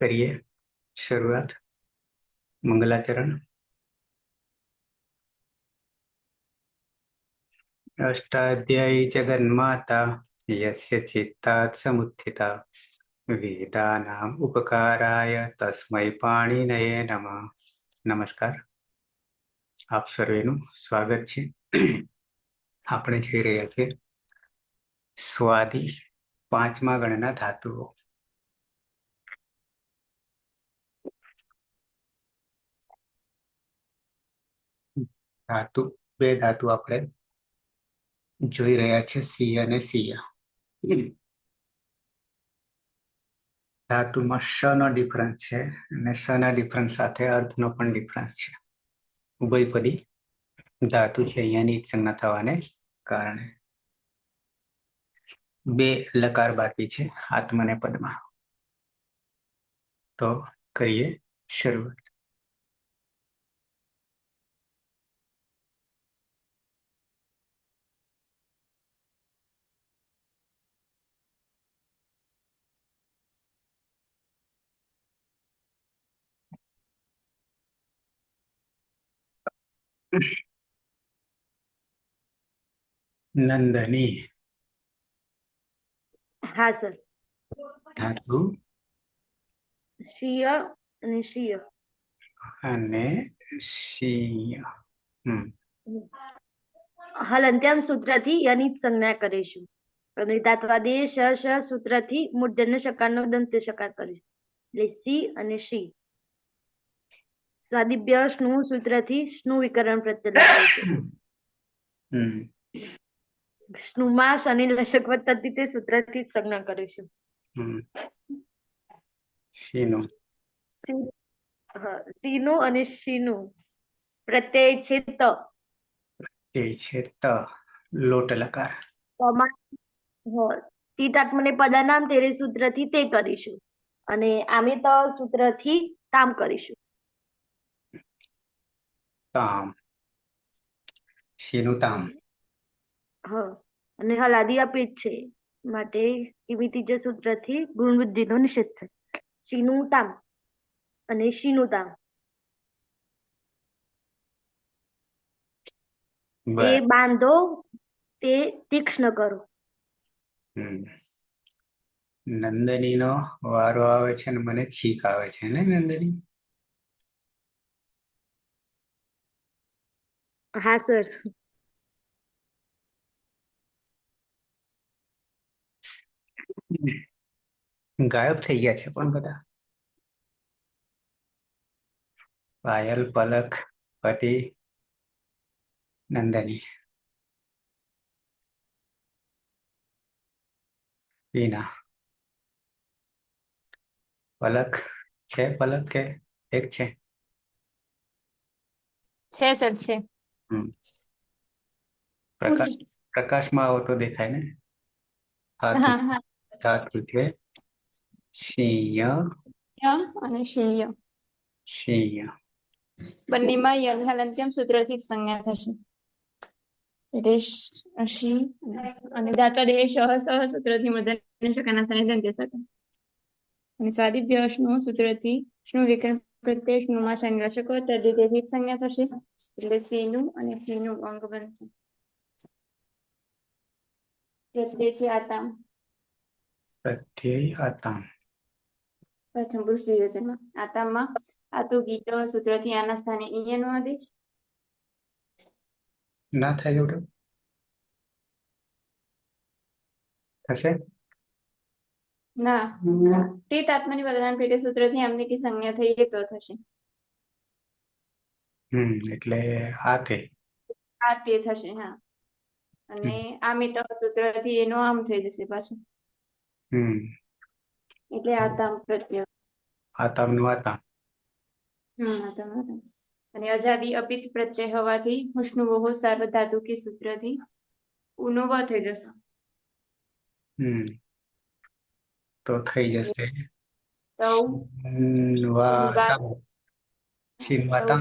करिए शुरुआत। मंगलाचरण। अष्टाध्यायी जगन्माता यस्य चित्तात् समुत्थिता वेदानाम् उपकाराय तस्मै पाणिनये नमः। नमस्कार, આપ સર્વેનું સ્વાગત છે। આપણે જોઈ રહ્યા છીએ સ્વાદી પાંચમા ગણના ધાતુઓ। ધાતુ બે ધાતુ આપણે જોઈ રહ્યા છે, સી અને સીય। ધાતુમાં શ નો ડિફરન્સ છે અને સ ના ડિફરન્સ સાથે અર્થનો પણ ડિફરન્સ છે। ઉભયપદી ધાતુ છે, અહીંયાની સંજ્ઞા થવાને કારણે બે લકાર બાકી છે આત્મને પદમાં। તો કરીએ શરૂઆત। નંદની હા સર, ધાતુ શિય અને શિય અને શીય। હલંત્યમ સૂત્રથી યની જ સંજ્ઞા કરીશું અને ધાત્વાદી શ શ સૂત્રથી મૂર્ધન્ય શકારનો દંત્ય શકાર કરીશું, એટલે સી અને શી। સ્વાદિભ્ય સ્નુ સૂત્રથી સ્નુ વિકરણ પ્રત્યય લગાવીશું। સ્નુમાં શનિ લશક વત્તાથી તે સૂત્રથી જ સંજ્ઞા કરીશું। શીનું સીનું અને શીનું પ્રત્યય છે ત, એ છે ત, લોટ લકાર। તીતાત્મને પદાનામ તેરે સૂત્રથી તે કરીશું અને આમે ત સૂત્રથી તામ કરીશું। તામ, શીનું તામ। અને હલાદી અપિત છે માટે કિમિતિજ સૂત્રથી ગુણ વૃદ્ધિનો નિષેધ થાય। શીનું તામ અને શીનું તામ તે બાંધો, તે તીક્ષ્ણ કરો। નંદની નો વારો આવે છે ને મને છીક આવે છે ને નંદની। હા સર, ગાયબ થઈ ગયા છે પણ બધા। પાયલ, પલક, પટી, નંદની, વીના। પલક છે, પલક કે એક છે? છે સર, છે। પ્રકાશમાં આવો તો દેખાય ને। હા હા, ધાતુ છે શીય અને શીય શીય। બંનેમાં ય હલંત્યમ સૂત્રથી જ સંજ્ઞા થશે, એટલે શી અને ધાત્વાદેહ સહ સૂત્રથી મૂર્ધન્ય શકારના સ્થાને દંત્ય શકાર અને સ્વાદિભ્ય સ્નુ સૂત્રથી સ્નુ વિકરણ પ્રત્યય સ્નુમાં શનિ લશક તેથી જ સંજ્ઞા થશે, એટલે સીનું અને શીનું અંગ બનશે। પ્રત્યય છે આતામ, પ્રત્યય આતામ। પ્રથમ પુરુષ દ્વિવચનમાં આતામમાં આતુ ગીત સૂત્રથી આના સ્થાને ઈયનો આદેશ ના થાય એવું થશે? ના, ટીત આત્માની પ્રધાન પેટે સૂત્રથી આમની કી સંજ્ઞા થઈ એ તો થશે। એટલે આ તે આ તે થશે, હા। અને આમે તો સૂત્રથી એનો આમ થઈ જશે પાછું, એટલે આતામ પ્રત્યય આતામ નું આતામ। આતામ આતામ અને અજાદી અપિત પ્રત્યય હોવાથી હુષ્ણુવોહો સાર્વધાતુકી સૂત્રથી ઉનો વ થઈ જશે। તો થઈ જશે તૌ શીનવાતામ। શીનવાતામ।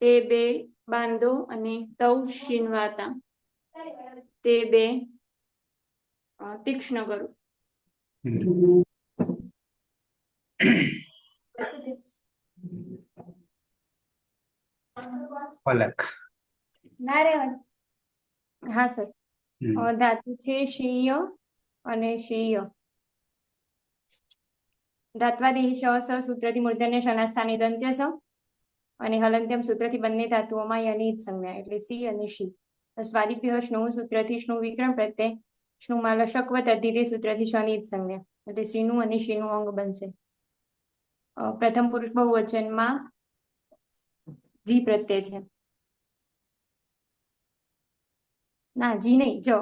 તે બે બાંધો અને તૌ શીનવાતામ, તે બે તીક્ષ્ણ કરો। હમ. પલક. નારાયણ. હા સર. હમ. ધાતુ છે શીય અને શીય. ધાત્વાદેહી શ સ સૂત્રથી મૂર્ધન્ય શના સ્થાને દંત્ય સ અને હલંત્યમ સૂત્રથી બંને ધાતુઓમાં યની જ સંજ્ઞા એટલે સી અને શી. સ્વાદિભ્ય સ્નુ સૂત્રથી સ્નુ વિક્રમ પ્રત્યય સ્નુમાં લશકવ તદ્ધિતિ સૂત્રથી શની જ સંજ્ઞા એટલે સીનું અને શીનું અંગ બનશે. પ્રથમ પુરુષ બહુવચનમાં જી પ્રત્યય છે. ના જી નહીં જો.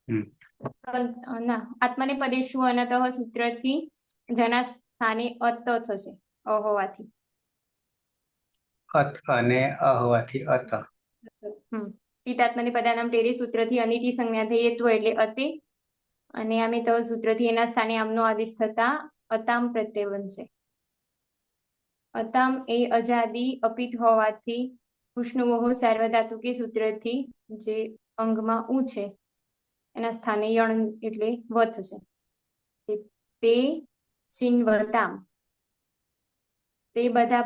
હમ. ના આત્મનેપદેશુ અનતઃ સૂત્રથી જેના સ્થાને અત થશે અહોવાથી. અત અને અહવાથી અત. પિતાત્મનેપદાનામ ટેરે સૂત્રથી અનિતિ સંજ્ઞા થઈ એટલે અતે અને આમે તો સૂત્રથી એના સ્થાને આમનો આદેશ થતા અતામ પ્રત્યય બનશે. અતામ એ અજાદી અપિત હોવાથી ઉષ્ણુવહો સાર્વધાતુકે સૂત્રથી જે અંગમાં ઉ છે એના સ્થાને યણ એટલે વ થશે. તે શિન્વતામ તે બધા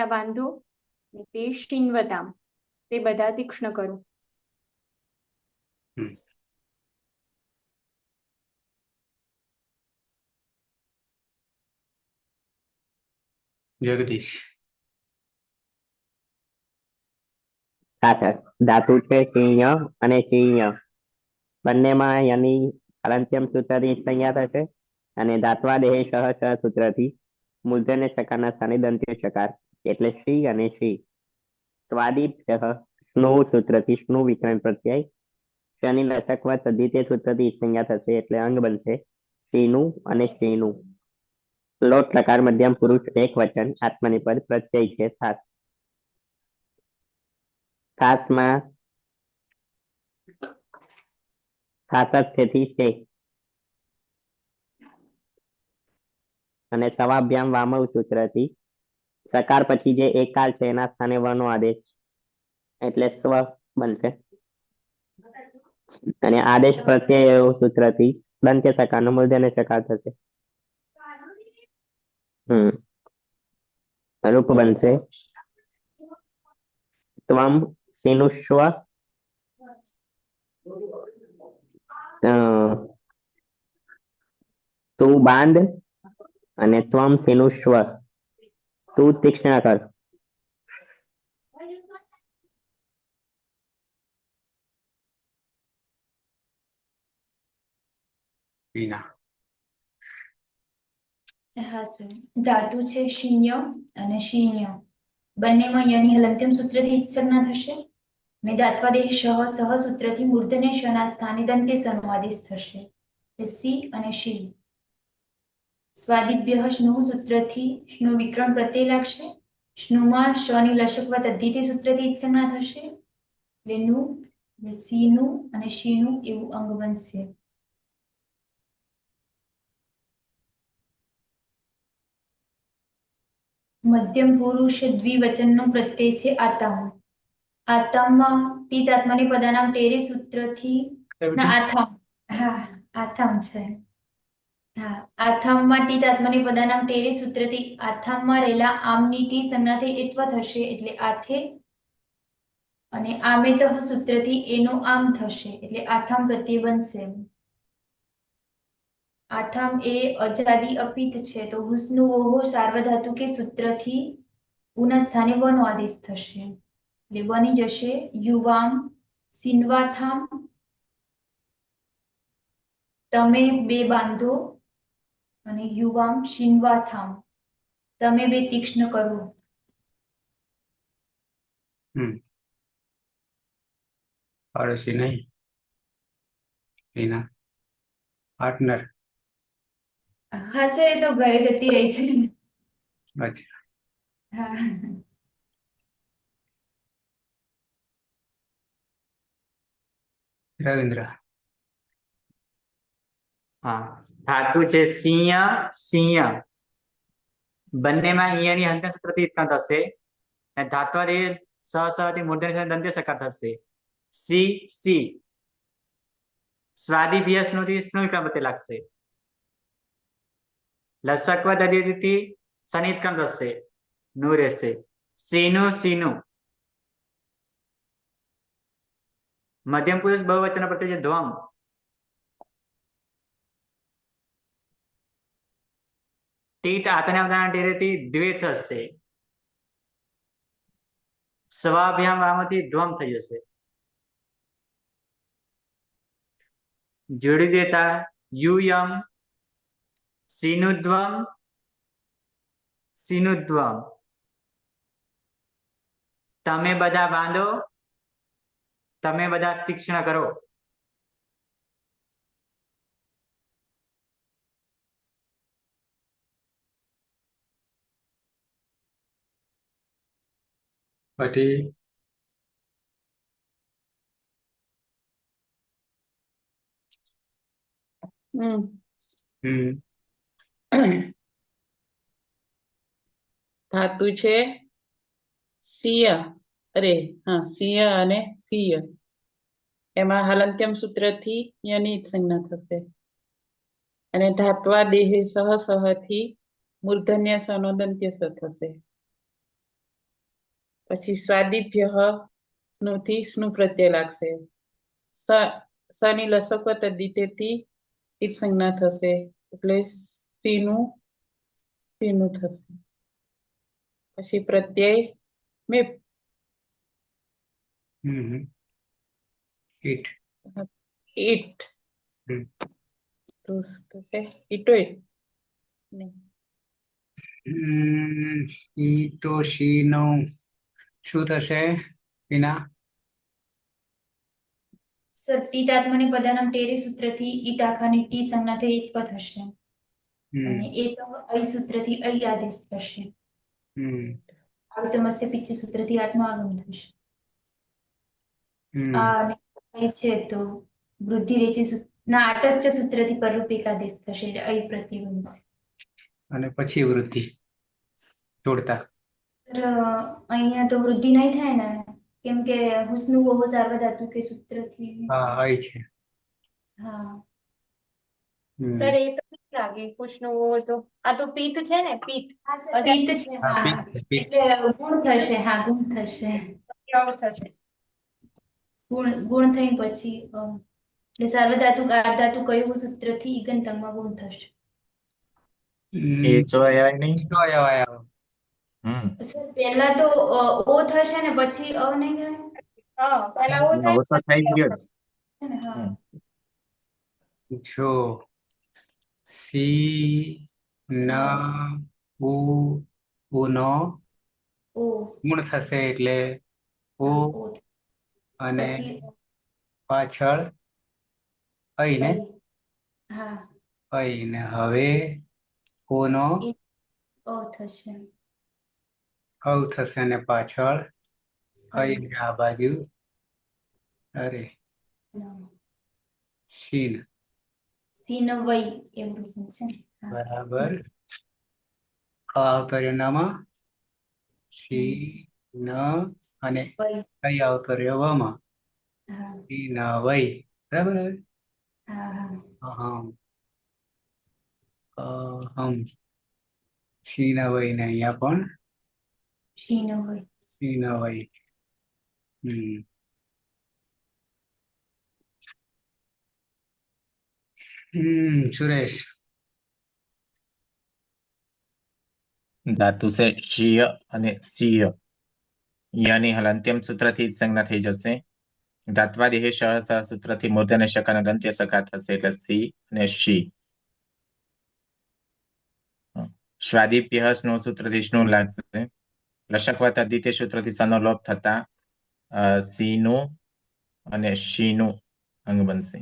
બાંધો તે શિન્વતામ તે બધા તીક્ષ્ણ કરો. હમ. જગદીશ. ધાતુ છે શીય અને શીય બંનેમાં યની હલંત્યમ સૂત્રથી સંજ્ઞા થશે અને ધાત્વાદેહ સહ સ સૂત્રથી મૂર્ધન્ય શકારના સ્થાને દંત્ય શકાર એટલે શ્રી અને શ્રી. સ્વાદિભ્ય સ્નુ સૂત્રથી સ્નુ વિક્રમ પ્રત્યય શનિ લસકવ તદ્ધિતે સૂત્રથી સંજ્ઞા થશે એટલે અંગ બનશે શ્રીનું અને શ્રીનું. લોટ લકાર મધ્યમ પુરુષ એક વચન આત્મનિપદ પ્રત્યય છે થાસ. થાસમાં થાસસ્થ્યથી છે અને સવાભ્યામ વામવ સૂત્રથી સકાર પછી જે એકાલ છે એના સ્થાને વનો આદેશ એટલે સ્વ બનશે અને આદેશ પ્રત્યય એવું સૂત્રથી દંત્ય સકાર નો મૂર્ધન્ય સકાર થશે. રૂપ બનશે ત્વમ સિનુષ્વ તું બાંધ અને ત્વમ સિનુષ્વ તું તીક્ષ્ણ કર. વિના. હા સર. ધાતુ છે શીન્ય અને શીન્ય બંનેમાં યની હલંત્યમ સૂત્રથી જ સંજ્ઞા થશે અને ધાત્વાદેહ સહ સહ સૂત્રથી મૂર્ધન્ય શના સ્થાને દંત્ય સનો આદેશ થશે સી અને શી. સ્વાદિભ્ય સ્નુ સૂત્રથી સ્નુ વિક્રમ પ્રત્યય લાગશે સ્નુમાં શની લશકવ તદ્ધિતિ સૂત્રથી જ સંજ્ઞા થશે એટલે નું સીનું અને શીનું એવું અંગ બનશે. મધ્યમ પુરુષ દ્વિવચનનો પ્રત્યય છે આતમ. આતમમાં ટીત આત્મનેપદાનામ ટેરે સૂત્રથી આથમ. હા આથમ છે. હા આથમમાં ટીત આત્મનેપદાનામ ટેરે સૂત્રથી આથમમાં રહેલા આમની ટી સંજ્ઞા થઈ એત્વ થશે એટલે આથે અને આમેતઃ સૂત્રથી એનો આમ થશે એટલે આથમ પ્રત્યય બનશે. આથમ એ અજાદી અપિત છે તો હુસ્નુઓહો સાર્વધાતુકે સૂત્રથી ઉના સ્થાને વનો આદેશ થશે એટલે બની જશે યુવામ સિન્વાથામ તમે બે બાંધો અને યુવામ શિન્વાથામ તમે બે તીક્ષ્ણ કરો. પાડોશી નહીં વિના. પાર્ટનર. હા સર એ તો ઘરે જતી રહી છે. અચ્છા. હા. રવિન્દ્ર. હા ધાતુ છે સિંહ સિંહ બંનેમાં અહીંયાની હલંત્યમ સૂત્રથી ઉત્પન્ન થશે અને ધાત્વાદેહ સહ સહથી મૂર્ધન્ય દંત્ય સકાર થશે સી સી. સ્વાદિભ્ય સ્નુથી સ્નુ વિક્રમ પ્રત્યય લાગશે. લસક્વ દધીથી શનિ વિક્રમ થશે, નું રહેશે. સીનું સીનું. મધ્યમ પુરુષ બહુવચન પ્રત્યય છે ધ્વમ. ટીત આતના ટેરેથી દ્વે થશે. સ્વાભ્યામ વામથી ધ્વમ થઈ જશે. જોડી દેતા યુયમ સિનુદ્વમ સિનુદ્વમ. તમે બધા બાંધો, તમે બધા તીક્ષ્ણ કરો. પછી ધાતુ છે સિય, સિય અને સિય. એમાં હલંત્યમ સૂત્રથી યની સંજ્ઞા થશે અને ધાત્વા દેહે સહ થી મૂર્ધન્ય સનોદંત્ય સ થશે. પછી સ્વાદિભ્ય સ્નુથી સ્નુ પ્રત્યય લાગશે. સની લસક તદ્દિતેથી ઈટ સંજ્ઞા થશે એટલે સીનું સીનું થશે. પછી પ્રત્યય મેપ ઈટ ઈટ હમ. તો થશે ઈટો ઈટ નહીં. ઈટો શી નો શું થશે વિના? સર ટીતાત્મને પદાનામ ટેરે સૂત્રથી ઈટ આખાની ટી સંજ્ઞા થઈ ઈત્વ થશે અને એ તો અઈ સૂત્રથી અઈ આદેશ થશે. આવતમસ્ય પિચ્છ સૂત્રથી આત્મા આગમ થશે. અને અઈ છે તો વૃદ્ધિ રેચી ના આટસ્ચ સૂત્રથી પરરૂપિક આદેશ થશે એટલે અઈ પ્રત્યય બનશે. અને પછી વૃદ્ધિ જોડતા અહીંયા તો વૃદ્ધિ નહીં થાય ને કેમ કે હુસ્નું ઓહો સાર્વધાતુ કે સૂત્રથી. અઈ છે. હા સર એ તો ઠીક લાગે ખુશનું હોય તો. આ તો પિત્ત છે ને પિત્ત. હા સર પિત્ત છે. હા એટલે ગુણ થશે. હા ગુણ થશે. થશે ગુણ થઈને પછી એટલે સાર્વધાતુક આર્ધાતુ કયું સૂત્રથી ઈગંતંગમાં ગુણ થશે. એ જોવાય નહીં. સર પહેલા તો ઓ થશે ને પછી અ નહીં થાય. પહેલા હું હવે તો થઈ ગયો જ. હા જો સી ન ઉ નો ઓ ગુણ થશે એટલે ઓ અને પછી પાછળ અઈ ને હા અઈ ને હવે ઓ નો અ થશે. અવ થશે અને પાછળ અઈ ને આ બાજુ અરે શીન સીન વય એવું બનશે. બરાબર. આવતો નામાં સી ન અને કઈ આવતો રહ્યો વામાં સી ન વય બરાબર. સી ન વય ને અહીંયા પણ સી ન વય. સુરેશ ધાતુ છે શિય અને સિય. યની હલંત્યમ સૂત્રથી જ સંજ્ઞા થઈ જશે. ધાત્વા દેહે સહ સૂત્રથી મૂર્ધન્ય શકાર અને દંત્ય સકાર થશે એટલે સી અને શી. સ્વાદિપ્ય સ્નો સૂત્રથી સ્નુ લાગશે. લશકવા તદ્દિતે સૂત્રથી સનો લોપ થતા સીનું અને શીનું અંગ બનશે.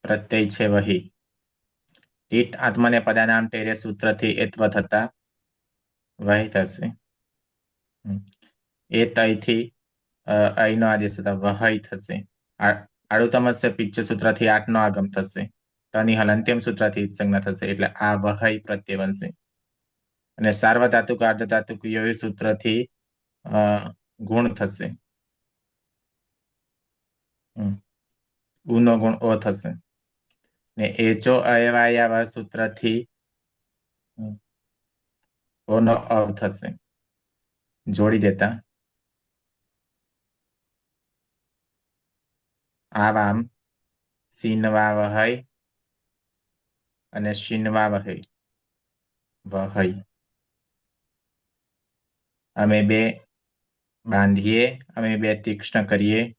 પ્રત્યય છે વહી. ઈટ આત્મને પદાનામ ટેરે સૂત્રથી એત્વ થતા વહી થશે. એ તયથી અઈનો આદેશ થતા વહઈ થશે. આડુતમસ્ય પિચ્છ સૂત્રથી આઠનો આગમ થશે. તની હલંત્યમ સૂત્રથી સંજ્ઞા થશે એટલે આ વહઈ પ્રત્યય બનશે. અને સાર્વધાતુક અર્ધધાતુક યો સૂત્રથી ગુણ થશે. ઉનો ગુણ ઓ થશે ને એચો અયવાયા સૂત્રથી ઓનો અવ થશે જોડી દેતા આવામ સીનવા વહય અને શીનવા વહય વહય અમે બે બાંધીએ અમે બે તીક્ષ્ણ કરીએ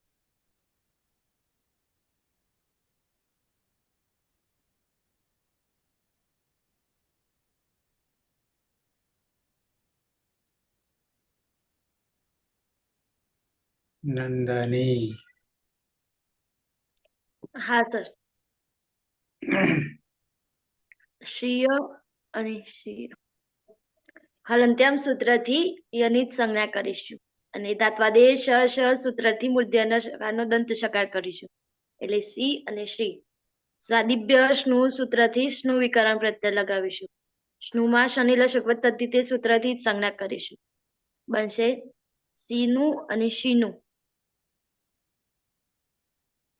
નંદની હા સર. શિય અને શિય હલંત્યામ સૂત્રથી યની સંજ્ઞા કરીશું અને ધાત્વાદેશ શ સૂત્રથી મૂર્ધન્ય શકારનો દંત શકાર કરીશું એટલે સી અને શ્રી. સ્વાદિભ્ય સ્નુ સૂત્રથી સ્નુ વિકરણ પ્રત્યય લગાવીશું. સ્નુમાં શનિ લશક વત્તથી તે સૂત્રથી જ સંજ્ઞા કરીશું. બનશે સીનું અને શીનું.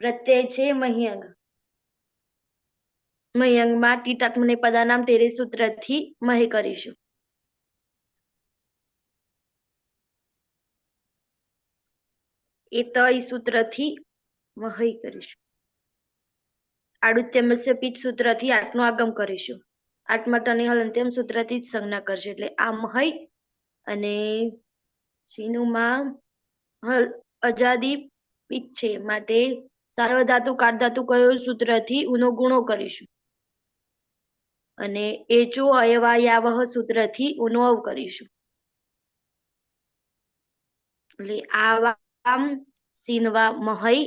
પ્રત્યય છે મહ્યંગ. મહ્યંગમાં ટીટાત્મને પદાનામ તેરે સૂત્રથી મહી કરીશું. એ તય સૂત્રથી મહી કરીશું. આડુત્યમસ્ય પીચ સૂત્રથી આઠનો આગમ કરીશું. આઠમાં ટની હલંત્યમ સૂત્રથી જ સંજ્ઞા કરશે એટલે આ મહી અને શીનુમાં અજાદી પીચ છે માટે સાર્વધાતુ કારધાતુ કયો સૂત્રથી ઉનો ગુણો કરીશું અને એચો અયવાયાવહ સૂત્રથી ઉનો અવ કરીશું એટલે આવામ સીનવા મહઈ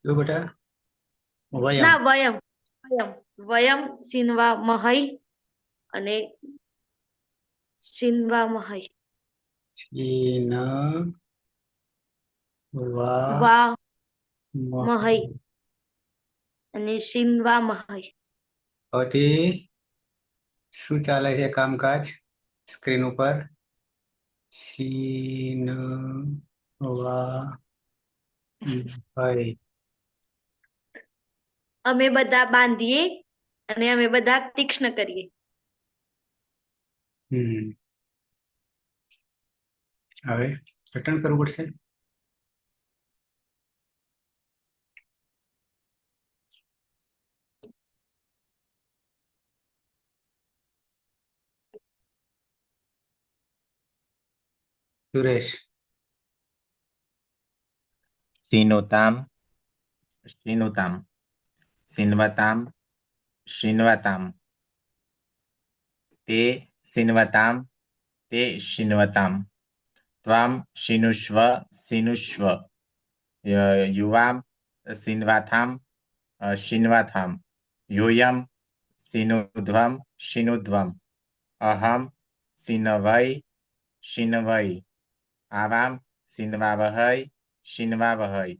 શું બેટા વયમ ના વયમ વયમ વયમ સીનવા મહઈ અને શીનવા મહઈ ચીન વા વા મહઈ. મહઈ અને શીનવા મહઈ. હવેથી શું ચાલે છે કામકાજ સ્ક્રીન ઉપર? ચીન વા મહઈ. અમે બધા બાંધીએ અને અમે બધા તીક્ષ્ણ કરીએ. હવે રિટર્ન કરવું પડશે. સુરેશ સીનોતામ શીનુતામ સિન્વતામ શિન્વતામ તે સિન્વતામ તે શિન્વતામ ત્વામ શિનુષ્વ સિનુષ્વ યુવામ સિન્વાથામ શિન્વાથામ યુયમ સિનુધ્વમ શિનુધ્વમ અહમ સિનવૈ શિનવૈ આવામ સિન્વાવહૈ શિન્વાવહૈ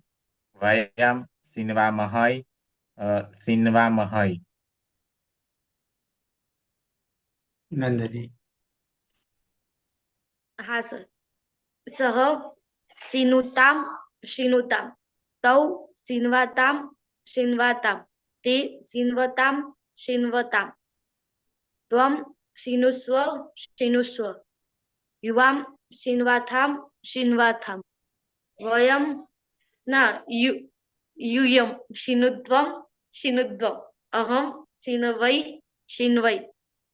વયમ સિન્વામહૈ સિન્વામહૈ. નંદની હા સર. સહ સીનુતામ શીનુતામ તૌ સિન્વાતામ શિન્વાતામ તે સિન્વતામ શિન્વતામ ત્વમ શિનુસ્વ શિનુસ્વ યુવામ શિન્વાથામ શિન્વાથામ વયમ ના યુયમ શિનુદ્વમ શિનુદ્વમ અહમ શિનવૈ શિન્વૈ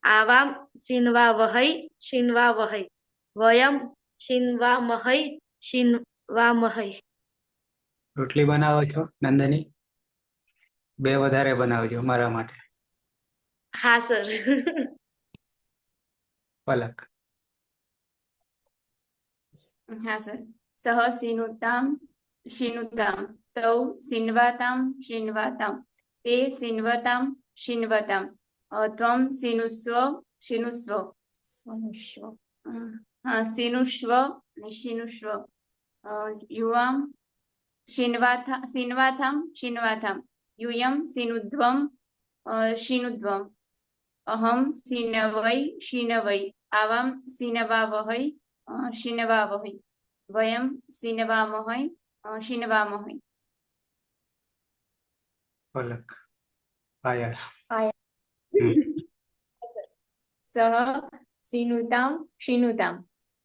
આવામ શિન્વાવહૈ શિન્વાવહૈ વયમ શિન્વામહૈ શિન્વામહૈ. રોટલી બનાવો છો નંદની? બે વધારે બનાવજો મારા માટે. હા સર. પલક હા સર. સહ સીનુતામ શીનુતામ તૌ સિન્વાતામ શિન્વાતામ તે સિન્વતામ શિન્વતામ ત્વમ સિનુસ્વ શિનુસ્વ સિનુષ્વ અને શિનુષ્વ યુવામ શિન્વાથામ શિન્વાથામ યુયમ સિનુધ્વમ શિનુધ્વમ અહમ સિનવૈ શિનવૈ આવામ સિનવાવહૈ શિનવાવહૈ વયમ સિનવામહૈ શીનવામહી. પલક પાયલ. પાયલ. સહ સિનુતામ શિનુતામ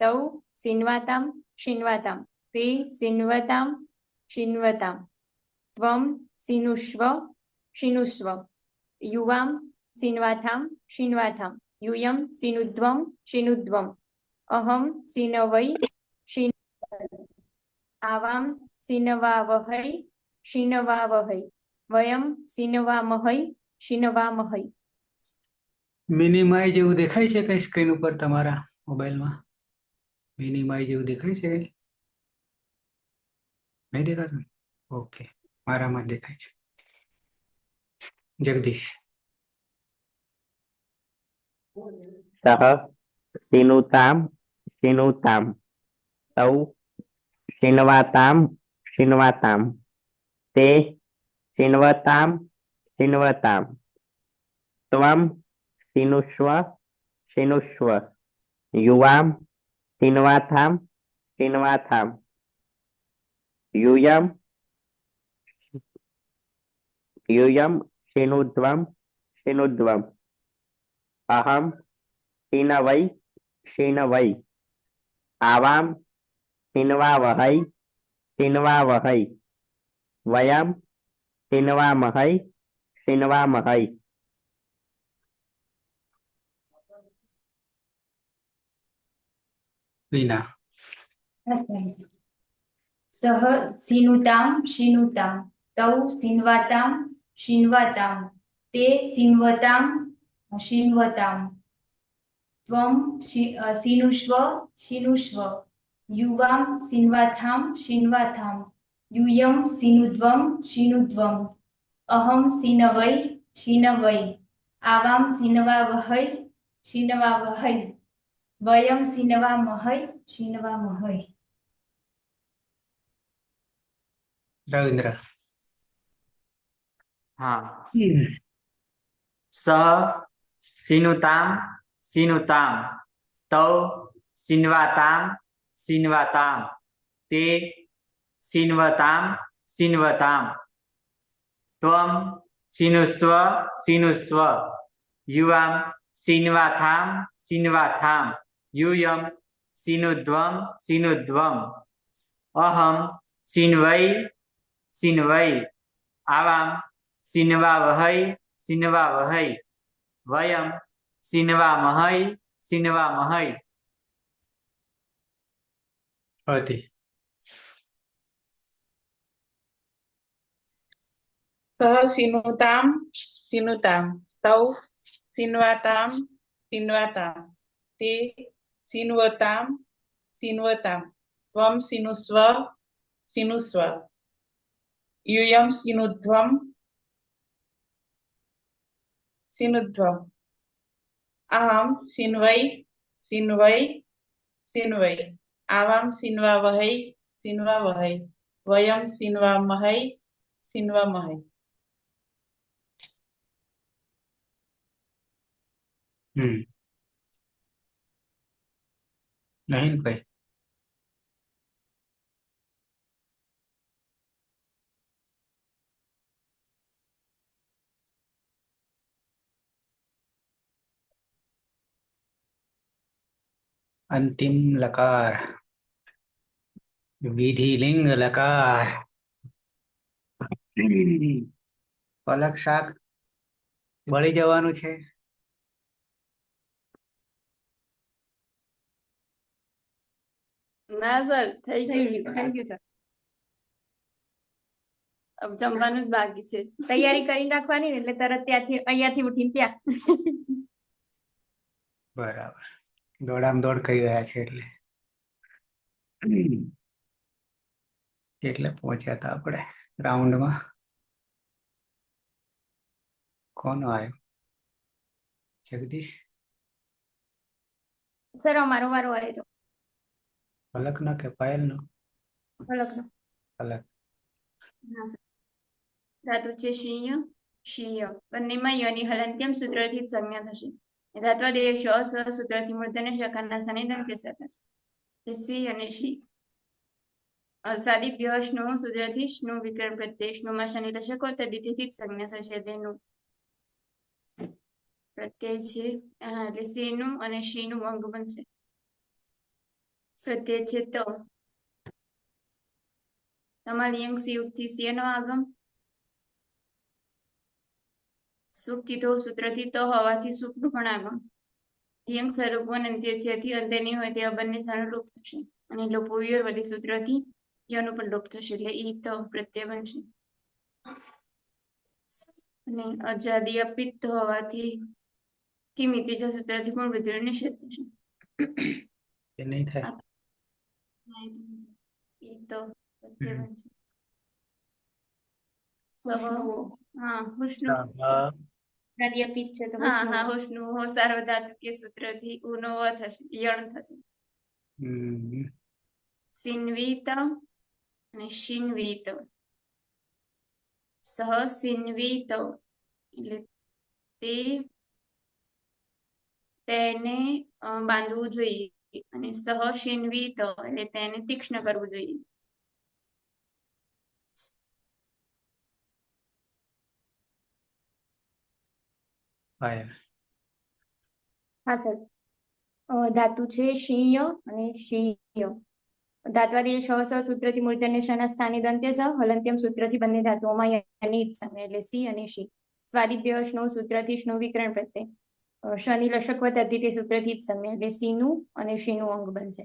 તૌ સિન્વાતામ શિન્વાતામ તે સિન્વતામ શિન્વતામ ત્વમ સિનુષ્વ શિનુષ્વ યુવામ સિન્વાથામ શિન્વાથામ यूयम सिनुध्वम शिनुध्वम अहम सिनवै शिन आवाम सिनवावहै शिनवावहै वयम सिनवामहै शिनवामहै. મિનિમાઈ જેવું દેખાય છે કઈ સ્ક્રીન ઉપર તમારા મોબાઈલમાં? મિનિમાઈ જેવું દેખાય છે? નહીં દેખાતું? ઓકે, મારામાં દેખાય છે. જગદીશ. સહ સિનુતામ શિનુતામ તૌ શિન્વાતામ શિન્વાતામ તે શિન્વતામ શિન્વતામ ત્વમ સિનુષ્વ શિનુષ્વ યુવામ સિન્વાથામ શિન્વાથામ यूयम यूयम शिनुध्वम शिनुध्वम अहम शिनवै शिनवै आवाम सिन्वावहै सिन्वावहै वयम सिन्वामहै सिन्वामहै. વિના. સહ સિનુતામ શિનુતામ તૌ સિન્વાતામ શિન્વાતામ તે સિન્વતામ શિન્વતામ ત્વમ સિનુષ્વ શિનુષ્વ યુવામ સિન્વાથામ શિન્વાથામ यूयम सिनुध्वम शिनुध्वम अहम सिनवै शिनवै आवाम सिनवावहै शिनवावहै वयम सिनवामहै शिनवामहै. રવિન્દ્ર. हाँ. सह सिनुताम सिनुताम तौ सिन्वाताम सिन्वाताम ते सिन्वताम सिन्वताम त्वम सिनुष्व सिनुष्व युवाम सिन्वाथाम सिन्वाथाम यूयम सिनुध्वम सिनुध्वम अहम सिन्वै सिन्वै आवाम सिन्वावहै सिन्वावहै वयम सिन्वामहै सिन्वामहै. અતિ. सह सिनुताम सिनुताम तौ सिन्वाताम सिन्वाताम ते सिन्वताम सिन्वताम त्वम सिनुष्व सिनुष्व यूयम सिनुध्वम सिनुध्वम अहम सिन्वै सिन्वै सिन्वै आवाम सिन्वावहै सिन्वावहै वयम सिन्वामहै सिन्वामहै. નહીં ને કઈ? અંતિમ લકાર, વિધિલિંગ લકાર. પલક શાક બળી જવાનું છે. ના સર થઈ ગયું છે. अब જમવાનું જ બાકી છે. તૈયારી કરી નાખવાની ને એટલે તરત ત્યાંથી અહીંયાથી ઉઠીને ત્યાં. બરાબર, દોડામ દોડ કરી રહ્યા છે એટલે પહોંચ્યા હતા આપણે રાઉન્ડમાં. કોનો આવ્યો? જગદીશ. સર અમારો વારો આવ્યો. પલકનો કે પાયલનો? પલકનો. પલક. ધાતુ છે શીય શીય બંનેમાં યની હલંત્યમ સૂત્રથી જ સંજ્ઞા થશે. ધાત્વાદેય શ સ સૂત્રથી મૂર્ધન્ય શકારના સ્થાને દંત્ય થશે. સી અને શી. સાદિભ્ય સ્નો સૂત્રથી સ્નો વિકરણ પ્રત્યય સ્નોમાં શનિ લશક હોય તદ્ધિતિથી જ સંજ્ઞા થશે એટલે એનું પ્રત્યય છે એટલે સીનું અને શીનું અંગ બનશે. પ્રત્યય છે ત. તમારી અંગ સિયુક્તથી સિયનો આગમ. સુક્તિ તો સૂત્રથી ત હોવાથી સુખનું પણ આગમ. યંગ સ્વરૂપો અંત્યસ્યથી અંતે નહીં હોય તેવા બંને સારું લોપ થશે અને લોપો વળી સૂત્રથી યનું પણ લોપ થશે એટલે ઈ ત પ્રત્યય બનશે. અને અજાદી અપિત્ત હોવાથી કિમિતિ સૂત્રથી પણ વૃદ્ધિનો નિષેધ થશે. એ નહીં થાય. ઈ ત પ્રત્યય બનશે. હા હુષ્ણુ અપિત્ત છે તો હા હુષ્ણુ હો સાર્વધાતુક સૂત્રથી ઉનો વ થશે યણ થશે. સિન્વીત અને શિન્વીત. સહ સિન્વીત એટલે તેને બાંધવું જોઈએ અને સહ શિન્વીત એટલે તેને તીક્ષ્ણ કરવું જોઈએ. હા સર ધાતુ છે શીય અને શીય. ધાત્વાદી શ સૂત્રથી મૂર્ધન્ય શના સ્થાને દંત્ય સ હલંત્યમ સૂત્રથી બંને ધાતુઓમાં યની એટલે સી અને શી. સ્વાદિભ્ય સ્નો સૂત્રથી સ્નો વિકરણ પ્રત્યય શનિ લશક તદ્ધિતે સૂત્રથી જ સંજ્ઞા એટલે સીનું અને શીનું અંગ બનશે.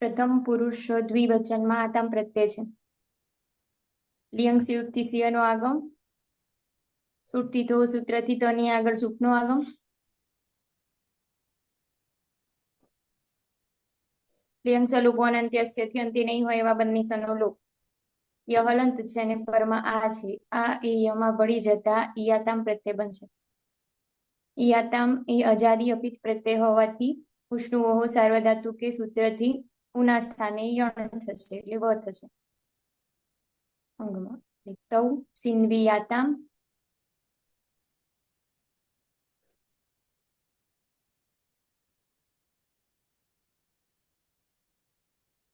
પ્રથમ પુરુષ દ્વિવચનમાં આતામ પ્રત્યય છે. લિયંગ સિયુક્તિ સિયનો આગમ. સુટતી તો સૂત્રથી તની આગળ સુખનો આગમ. લિયંગ સલોપો અનંત્યસ્યથી અંતે નહીં હોય એવા બંને સનો લોપ. ય હલંત છે અને પરમાં આ છે આ એ યમાં ભળી જતા ઈયાતામ પ્રત્યય બનશે. ઈયાતામ એ અજાદી અપિત પ્રત્યય હોવાથી ઉષ્ણુઓહો સાર્વધાતુ કે સૂત્રથી ઉના સ્થાને યણ થશે એટલે વ થશે. અંગમાં તૌ સિન્વિયાતામ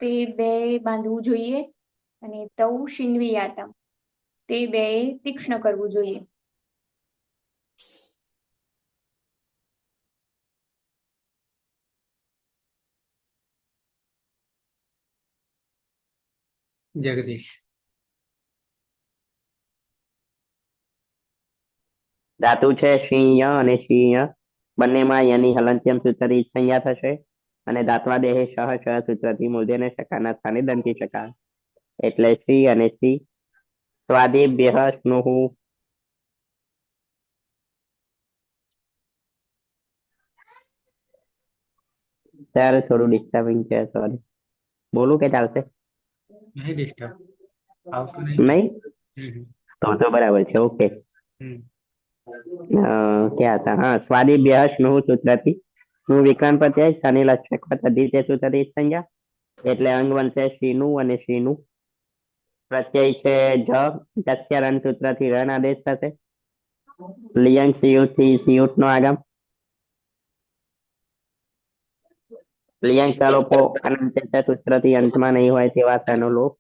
તે બે બાંધવું જોઈએ અને તૌ શિન્વિયાતામ તે બે તીક્ષ્ણ કરવું જોઈએ. જગદીશ. ધાતુ છે શીય અને શીય બંનેમાં યની હલંત્યમ સૂત્રથી સંજ્ઞા થશે અને ધાત્વા દેહે સહ સૂત્રથી મૂર્ધન્ય શકાના સ્થાને દંતી શકા એટલે શ્રી અને શ્રી. સ્વાદિભ્ય સ્નુઃ ત્યારે થોડું ડિસ્ટર્બિંગ છે સોરી. બોલું કે ચાલશે? નહીં ડિસ્ટર્બ આવતું નહીં. નહીં તો બરાબર છે ઓકે. क्या था हाँ स्वादिभ्य स्नुः सूत्रથી સ્નું વિકરણ પ્રત્યય શનિ લક્ષક તદ્ધિતે સૂત્રથી સંજ્ઞા એટલે અંગ બનશે શીનું અને શીનું. પ્રત્યય છે જ જસ્ય રન સૂત્રથી રન આદેશ થશે. લિયંગ સિયુટ થી સિયુટ નો આગમ. લિયંગ સલોપો અનંત સૂત્રથી અંતમાં નહીં હોય તેવા સનો લોપ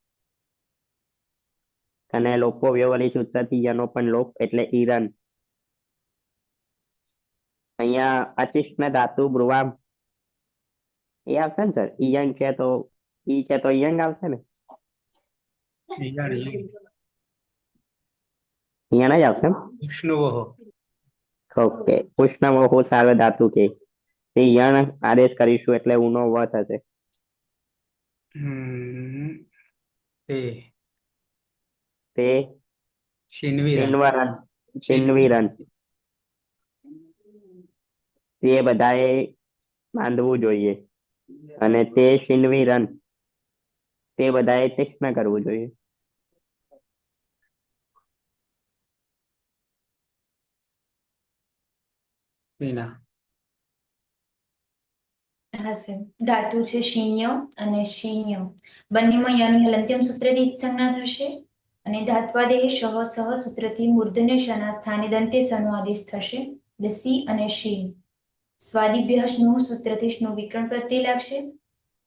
અને લોપો વ્યવહારી સૂત્રથી યનો પણ લોપ એટલે ઈરન. અહીંયા અચિષ્ણ ધાતુ બ્રુવામ એ આવશે ને સર? ઈયંગ છે તો ઈ છે તો ઈયંગ આવશે ને? ઈયણ જ આવશે ઓકે. ઉષ્ણવહો સાર્વ ધાતુ કે તે યણ આદેશ કરીશું એટલે ઉનો વ થશે. તે શિન્વીરન તે બધાએ બાંધવું જોઈએ અને તે શિન્વીરન તે બધાએ તીક્ષ્ણ કરવું જોઈએ. હા સર ધાતુ છે શીન્ય અને શીન્ય બંનેમાં યાની હલંત્યમ સૂત્રથી જ સંજ્ઞા થશે અને ધાત્વાદેહ સહ સહ સૂત્રથી મૂર્ધન્ય શના સ્થાને દંતે સનો આદેશ થશે એટલે સી અને શી. સ્વાદિભ્ય સ્નુઃ સૂત્રથી સ્નો વિકરણ પ્રત્યય લાગશે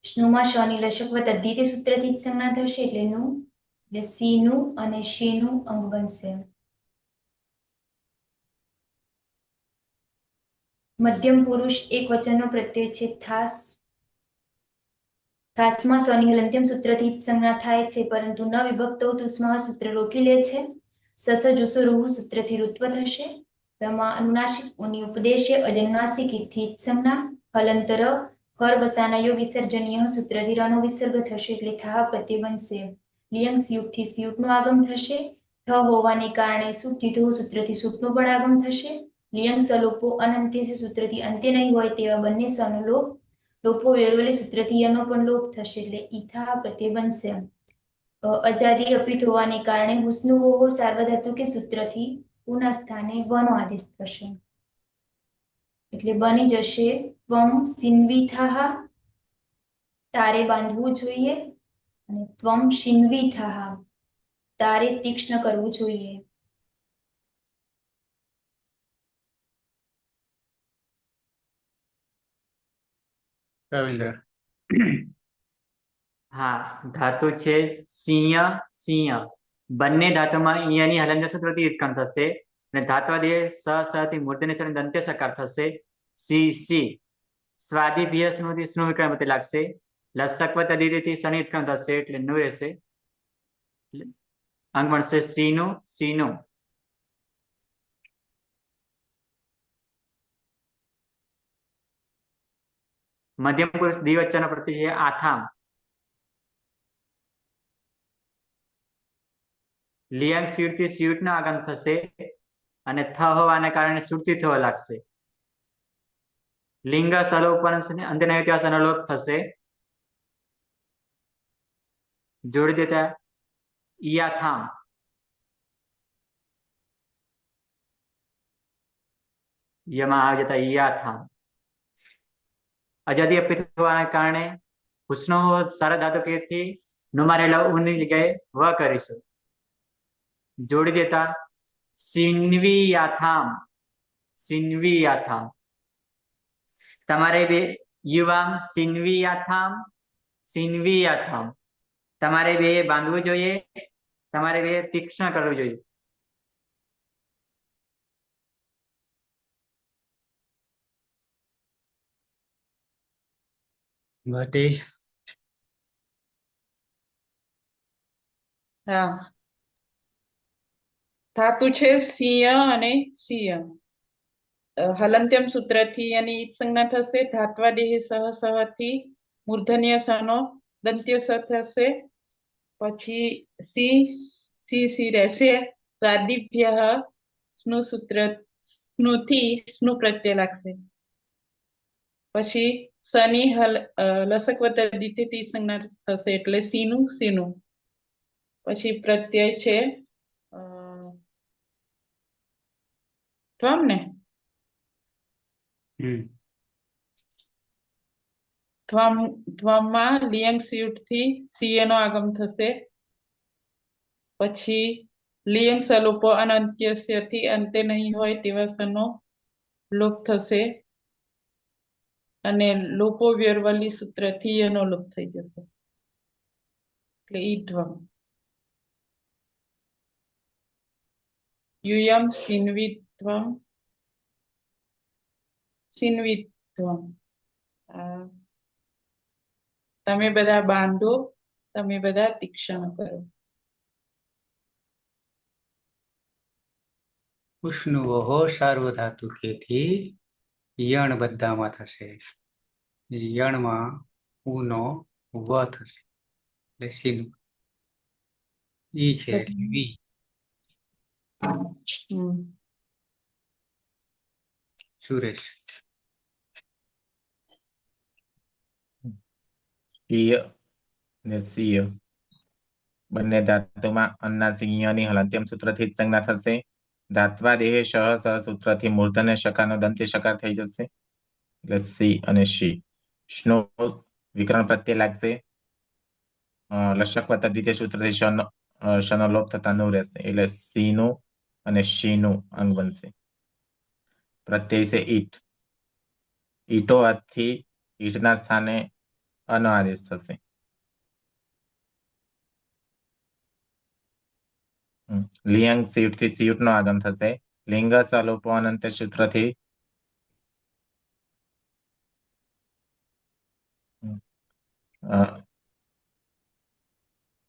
સ્નુમાં શની લશક વત્તા અદ્વિતીય સૂત્રથી જ સંજ્ઞા થશે એટલે નું, એટલે સી નું અને શી નું અંગ બનશે. મધ્યમ પુરુષ એક વચનનો પ્રત્યય છે થાસ. થાસમાં શની હલંત્યમ સૂત્રથી જ સંજ્ઞા થાય છે, પરંતુ ન વિભક્તો તુસ્મા સૂત્ર રોકી લે છે. સસ જુસો રૂહ સૂત્રથી ઋત્વ થશે. રમા અનુનાસિક ઉની ઉપદેશ્ય અજન્નાસિક થી જ સંજ્ઞા. હલંતર ખર વસાનયો વિસર્જનીય સૂત્રથી રનો વિસર્ગ થશે એટલે થા પ્રત્યય બનશે. લિયંગ સ્યુટથી સ્યુટનું આગમ થશે. થ હોવાને કારણે સુઠિતો સૂત્રથી સૂટનું પણ આગમ થશે. લિયંગ સલોપો અનંત્ય સૂત્રથી અંત્ય નહીં હોય તેવા બંને સનો લોપ. લોપો વેરવલી સૂત્રથી યનો પણ લોપ થશે એટલે ઈથા પ્રત્યય બનશે. અજાદી અપિત હોવાને કારણે હુસ્નુઓ સાર્વધાતુ કે સૂત્રથી ઉના સ્થાને વનો આદેશ થશે એટલે બની જશે ત્વમ સિન્વિથાહ, તારે બાંધવું જોઈએ, અને ત્વમ શિન્વિથાહ, તારે તીક્ષ્ણ કરવું જોઈએ. રવિન્દ્ર. હા, ધાતુ છે સિંહ સિંહ. બંને ધાતુમાં ઈયાની હલંત સૂત્રથી ઉત્પન્ન થશે અને ધાત્વાદીય સ થી મૂર્ધન્ય સ દંત્ય સકાર થશે. સી સી સ્વાદિભ્ય સ્મૃતિ સ્નુ વિકરણ મતે લાગશે. લસકવત અદિતિથી શનિ ઉત્પન્ન થશે એટલે નું રહેશે. અંગ બનશે સીનું સીનું. મધ્યમ પુરુષ દ્વિવચન પ્રત્યય છે આથામ. લિયંગ સ્યુટ થી સ્યુટ નો આગમ થશે અને થ હોવાને કારણે સુરતી થવા લાગશે. લિંગ સલોપન અંત્યનાયત્યા સનલોપ થશે. જોડી દેતા ઈયાથામ. યમાં આવી જતા ઈયાથામ. આજાદી અપિત હોવાને કારણે હુસ્નો સારા ધાતુ થી નુમાં રહેલા ઉની જગ્યાએ વ કરીશું. જોડી દેતા સિન્વિયાથામ સિન્વિયાથામ. તમારે બે યુવામ સિન્વિયાથામ સિન્વિયાથામ. તમારે બે બાંધવું જોઈએ, તમારે બે તીક્ષ્ણ કરવું જોઈએ. ભાટી. હા, ધાતુ છે સિંહ અને સિંહ. હલંત્યમ સૂત્રથી એની ઈટ સંજ્ઞા થશે. ધાત્વાદેહ સહ થી મૂર્ધન્ય સનો દંત્ય સ થશે. પછી સી સી સી રહેશે. સ્વાદિભ્ય સ્નુ સૂત્ર સ્નુથી સ્નુ પ્રત્યય લાગશે. પછી શનિ લસક વત્તા દ્વિતીય સંજ્ઞા થશે એટલે સીનું સીનું. પછી પ્રત્યય છે ત્વમ ને ત્વમમાં લિયંગ સ્યુટ થી સીએ નો આગમ થશે. પછી લિયંગ સલોપો અનંત્યથી અંતે નહીં હોય તેવા સનો લોપ થશે અને લોપો વ્યરવલી સૂત્રથી એનો લોપ થઈ જશે એટલે ઈત્વમ. યુયમ સિન્વિત્વમ સિન્વિત્વમ. તમે બધા બાંધો, તમે બધા તીક્ષ્ણ કરો. ઉષ્ણુઓ સાર્વધાતુકેથી યણ બધામાં થશે. યણમાં ઉનો વ થશે એટલે સીનું. ઈ છે એટલે વી. સુરેશ. ઈય ને સિંહ બંને ધાતુમાં અન્નાસિંહની હલંત્યમ સૂત્રથી જ સંજ્ઞા થશે. ધાત્વાદેહ સહ સૂત્રથી મૂર્ધન્ય શકારનો દંત્ય શકાર થઈ જશે એટલે સી અને શી. સ્નો વિકરણ પ્રત્યય લાગશે. લશક વત્તા દ્વિતીય સૂત્રથી શનો લોપ થતા નું રહેશે એટલે સીનું અને શીનું અંગ બનશે. પ્રત્યય છે ઈટ. ઈટો થી ઈટના સ્થાને અનો આદેશ થશે. લિયંગ સીટ થી સીટ નો આગમ થશે. લિંગ સલોપો અનંત સૂત્રથી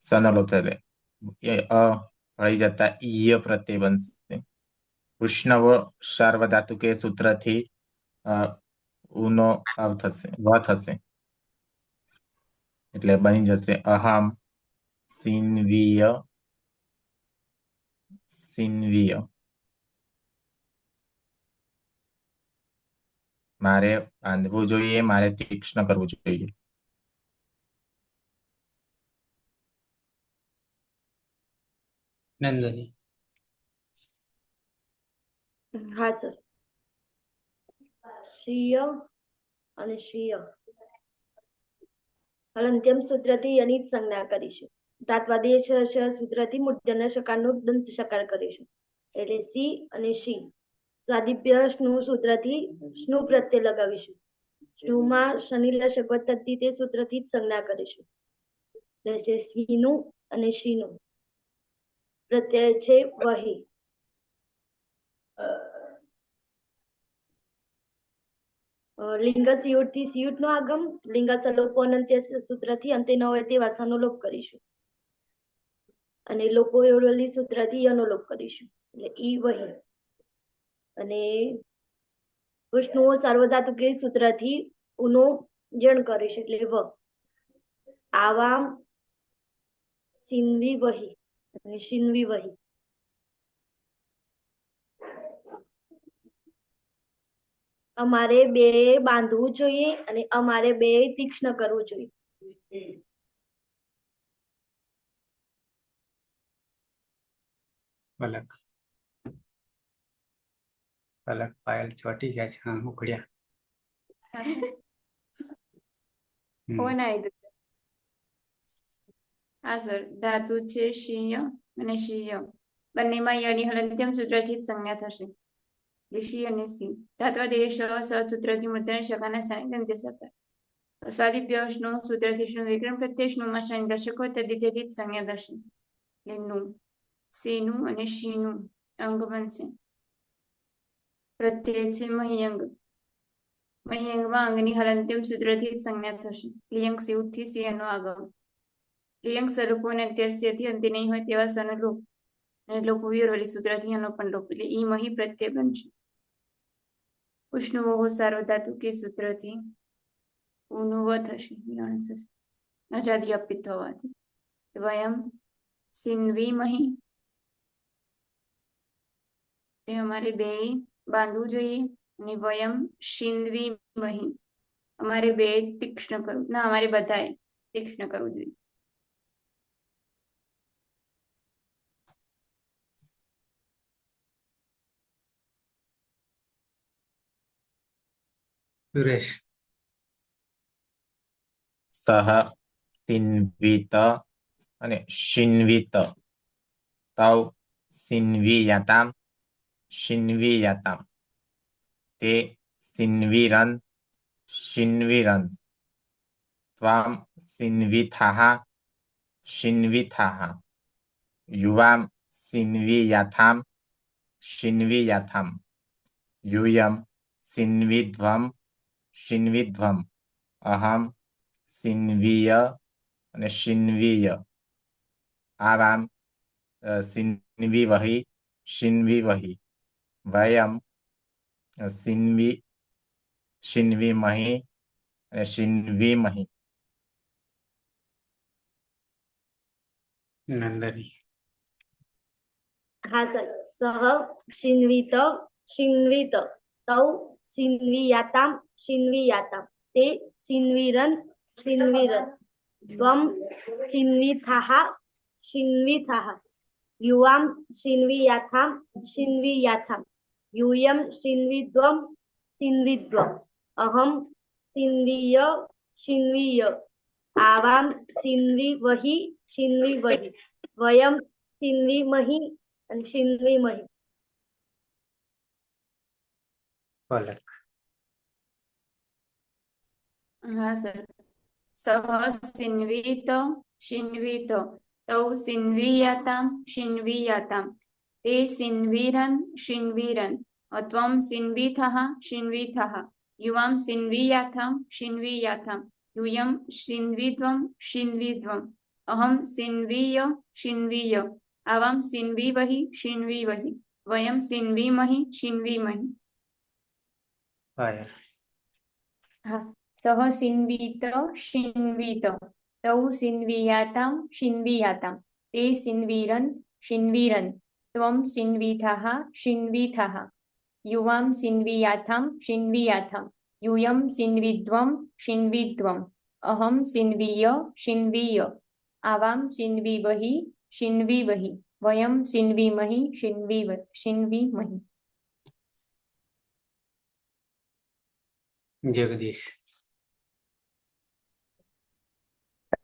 સનલોપ થશે. એ અ ભળી જતા ઈય પ્રત્યય બનશે. ઉષ્ણવ સાર્વધાતુકે સૂત્રથી ઉનો અવ થશે, વ થશે. એટલે બની જશે અહમ સિન્વીય સિન્વીય. મારે બાંધવું જોઈએ, મારે તીક્ષ્ણ કરવું જોઈએ. નંદની હા સર. શ્રીય અને શ્રીય હલંત્યમ સૂત્રથી યની જ સંજ્ઞા કરીશું. ધાત્વાદેશ શ સૂત્રથી મૂર્ધન્ય શકારનો દંત શકાર કરીશું. એટલે સી અને શી. સ્વાદિભ્ય સ્નુ સૂત્રથી સ્નુ પ્રત્યય લગાવીશું. સ્નુમાં શનિલ શબ્દ તે સૂત્રથી જ સંજ્ઞા કરીશું. રહેશે સીનું અને શીનું. પ્રત્યય છે વહી. લિંગ સિયુટ થી સિયુટ નો આગમ. લિંગ સલોપો અનંત્ય સૂત્રથી અંતે ન હોય તે વાસાનો લોપ કરીશું. અને લોપો એવડલી સૂત્રથી યનો લોપ કરીશું. એટલે ઈ વહી. અને વિષ્ણુઓ સાર્વધાતુકે સૂત્રથી ઉનો જણ કરીશું. એટલે વ. આવામ સિન્વી વહી અને શિન્વી વહી. અમારે બે બાંધવું જોઈએ અને અમારે બે તીક્ષ્ણ કરવું જોઈએ. પલક પલક પાયલ ચોટી ગયા છે. હા ઉકળ્યા. કોણ આવ્યું? હા સર. ધાતુ છે શીય અને શીય. બંનેમાં યની હલંત્યમ સૂત્રથી જ સંજ્ઞા થશે. શી અને સી. ધાત્વાદેશ સૂત્રથી મૂર્ધન્ય શકાના સ્થાને દંત્ય સકાર. સ્વાદિભ્યનો સૂત્રથી શું વિક્રમ પ્રત્યય સ્નુમાં શનિ દર્શકો તદ્દિતેથી જ સંજ્ઞા થશે. એટલે નું સીનું અને શીનું અંગ બનશે. પ્રત્યય છે મહ્યંગ. મહ્યંગમાં અંગની હલંત્યમ સૂત્રથી જ સંજ્ઞા થશે. લિયંગ સિયુટથી સિંહનો આગમ. લિયંગ સ્વરૂપો અને અત્યસ્યથી અંતે નહીં હોય તેવા સનો લોપ. અને લોપો વિરોલી સૂત્રથી એનો પણ લોપ. એટલે ઈ મહી પ્રત્યય બનશે. ઉષ્ણવોહ સાર્વધાતુકે સૂત્રથી ઉનુવ થશે. અજાદી અપિત થવાથી વયમ સિન્વી મહી. અમારે બે બાંધવું જોઈએ. અને વયમ શિન્વી મહી. અમારે બે તીક્ષ્ણ કરવું. ના, અમારે બધાએ તીક્ષ્ણ કરવું જોઈએ. સુરેશ સહ સિન્વિત અને શિન્વિત. તૌ સિન્વીયતામ શિન્વીયતામ. તે સિન્વીરન શિન્વીરન. ત્વામ સિન્વિથાઃ શિન્વિથાઃ. યુવામ સિન્વીયથામ શિન્વીયથામ. यूयम सिन्विध्वम शिन्विध्वम. अहम सिन्वीय અને શિન્વીય. આવામ સિન્વી વહી શિન્વી વહી. વયમ સિન્વી શિન્વી મહી અને શિન્વી મહી. નંદની હા સર. સહ શિન્વિત શિન્વિત. તૌ શિન્વીયાતામ શિન્વીયાતામ. તે શિન્વીરન શિન્વીરન. ત્વમ શિન્વીથાઃ શિન્વીથાઃ. યુવામ શિન્વીયાથામ શિન્વીયાથામ. यूयम शिन्विध्वम शिन्विध्वम. अहम शिन्वीय शिन्वीय. आवाम शिन्वी वही शिन्वी वही. वयम शिन्वी मही અને શિન્વી મહી. પલક હા સર. सह सिन्वीत शिन्वीत तौ सिन्वीयातां शिन्वीयातां ते सिन्वीरन् शिन्वीरन् त्वं सिन्वीथः शिन्वीथः युवां सिन्वीयाथां शिन्वीयाथां यूयं शिन्वीध्वं शिन्वीध्वम् अहं सिन्वीय शिन्वीय आवां सिन्वीवहि शिन्वीवहि वयं सिन्वीमहि शिन्वीमहि फायर सह सिन्वीत शिन्वीत तौ सिन्वीयातां शिन्वीयातां ते सिन्वीरन् शिन्वीरन् त्वं सिन्वीथः शिन्वीथः युवां सिन्वीयाथां शिन्वीयाथां यूयं सिन्वीध्वं शिन्वीध्वम् अहं सिन्वीय शिन्वीय आवां सिन्वीवहि शिन्वीवहि वयं सिन्वीमहि शिन्वीमहि जगदीश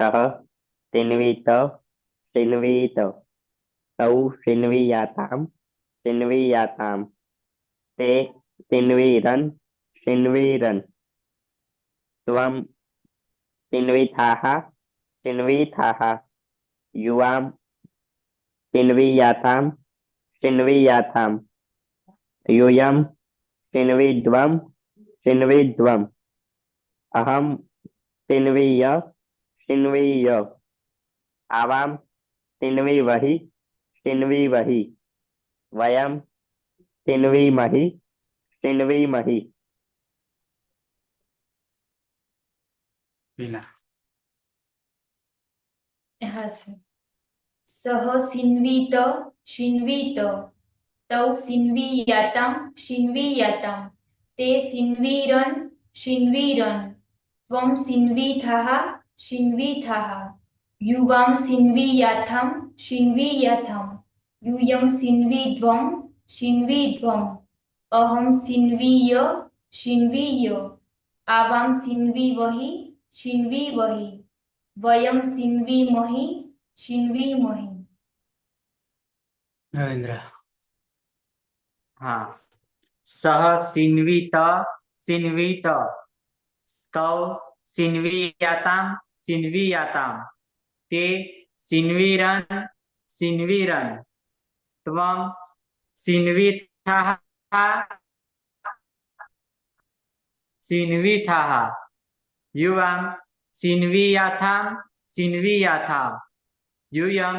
सः सिन्वीत शिन्वीत तौ शिन्वीयातां शिन्वीयातां ते सिन्वीरन् शिन्वीरन् त्वं सिन्वीथाः शिन्वीथाः युवां सिन्वीयातां शिन्वीयातां यूयं शिन्वीध्वं शिन्वीध्वम् अहं सिन्वीय शिन्वीय आवां सिन्वीवहि शिन्वीवहि वयं सिन्वीमहि शिन्वीमहि वीणा हाँ सर सह सिन्वीत शिन्वीत तौ सिन्वीयातां शिन्वीयातां ते सिन्वीरन् शिन्वीरन् त्वं सिन्वीथः शिन्वीथः युवां सिन्वीयाथां शिन्वीयाथां यूयं सिन्वीध्वं शिन्वीध्वम् अहं सिन्वीय शिन्वीय आवां सिन्वीवहि शिन्वीवहि वयं सिन्वीमहि शिन्वीमहि रविंद्र हाँ सह सिन्वीत सिन्वीत तौ सिन्वीयातां सिन्वीयातां ते सिन्वीरन् सिन्वीरन् त्वं सिन्वीथः सिन्वीथः युवां सिन्वीयाथां सिन्वीयाथां यूयं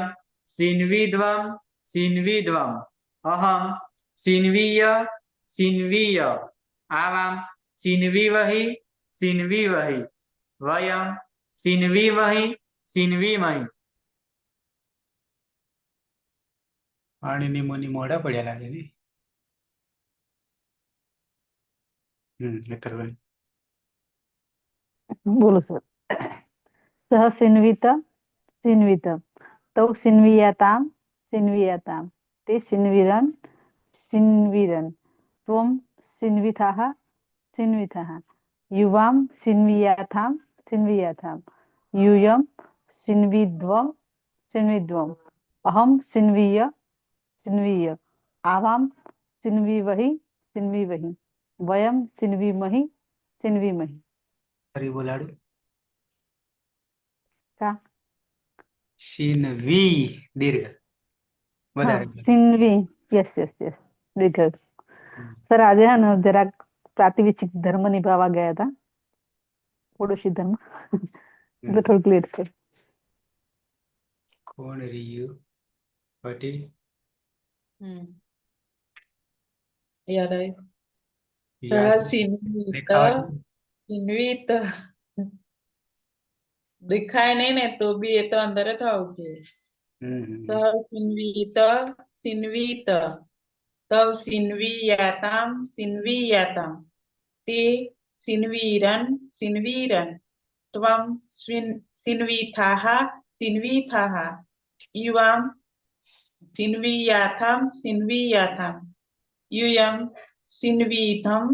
सिन्वीध्वं सिन्वीध्वम् अहं सिन्वीय सिन्वीय आवां सिन्वीवहि सिन्वीवहि वयं सिन्वीमहि सिन्वीमहि પાણીની મોની મોઢા પડ્યા લાગે ને મિત્રબેન बोलो सर सह सिन्वीत सिन्वीत तौ सिन्वीयातां सिन्वीयातां ते सिन्वीरन् सिन्वीरन् त्वं सिन्वीथः सिन्वीथः युवां सिन्वीयाथां सिन्वीयाथां यूयं सिन्वीध्वं सिन्वीध्वम् अहं सिन्वीय सिन्वीय आवां सिन्वीवहि सिन्वीवहि वयं सिन्वीमहि सिन्वीमहि ફરી બોલાડું का શીનવી દીર્ઘ हाँ વધારે सिन्वी यस यस यस दीर्घ सर आज है ना जरा प्रातिविचिक धर्म निभावा गया था पड़ोसी धर्म तो थोड़ा क्लियर कर કોણ રહ્યું પટી याद आए યાદ सह सिन्वीत દેખાવા सिन्वीत दिखाए नहीं ने तो भी ये तो अंदर था ओके सह सिन्वीत सिन्वीत तौ सिन्वीयातां सिन्वीयातां ते सिन्वीरन् सिन्वीरन् त्वं सिन्वीथाः सिन्वीथाः युवां सिन्वीयाथां सिन्वीयाथां यूयं सिन्वीथं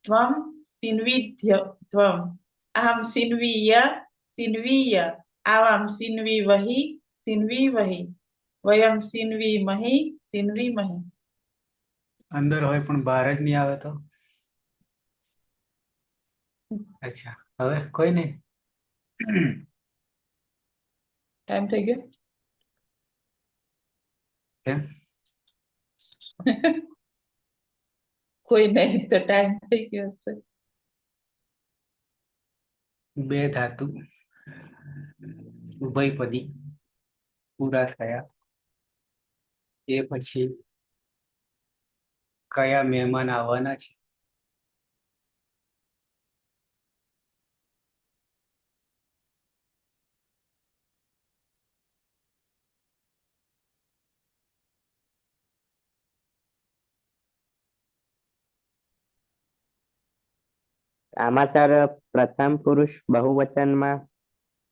त्वं सिन्वीध्वम् अहं सिन्वीय सिन्वीय आवां सिन्वीवहि सिन्वीवहि वयं सिन्वीमहि सिन्वीमहि અંદર હોય પણ બહાર જ નહીં આવે તો અચ્છા હવે કોઈ નહીં ટાઈમ થઈ ગયો. કેમ? કોઈ નહીં તો ટાઈમ થઈ ગયો હશે. બે ધાતુ ઉભયપદી પૂરા થયા એ પછી કયા મહેમાન આવવાના છે? આમાં સર પ્રથમ પુરુષ બહુવચનમાં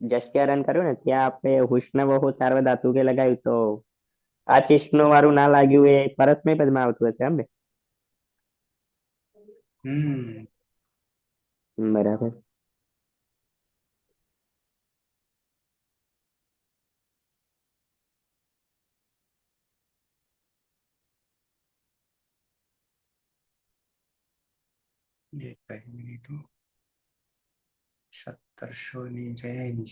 જસ્ટિયારન કર્યું ને ત્યાં આપણે હુષ્ણ બહુ સાર્વધાતુ કે લગાવ્યું તો આ ચિષ્નો વાળું ના લાગ્યું એ પરસ્મય પદમાં આવતું હશે એમ ને? બરાબર. એક મિનિટ 1700 ની રેન્જ.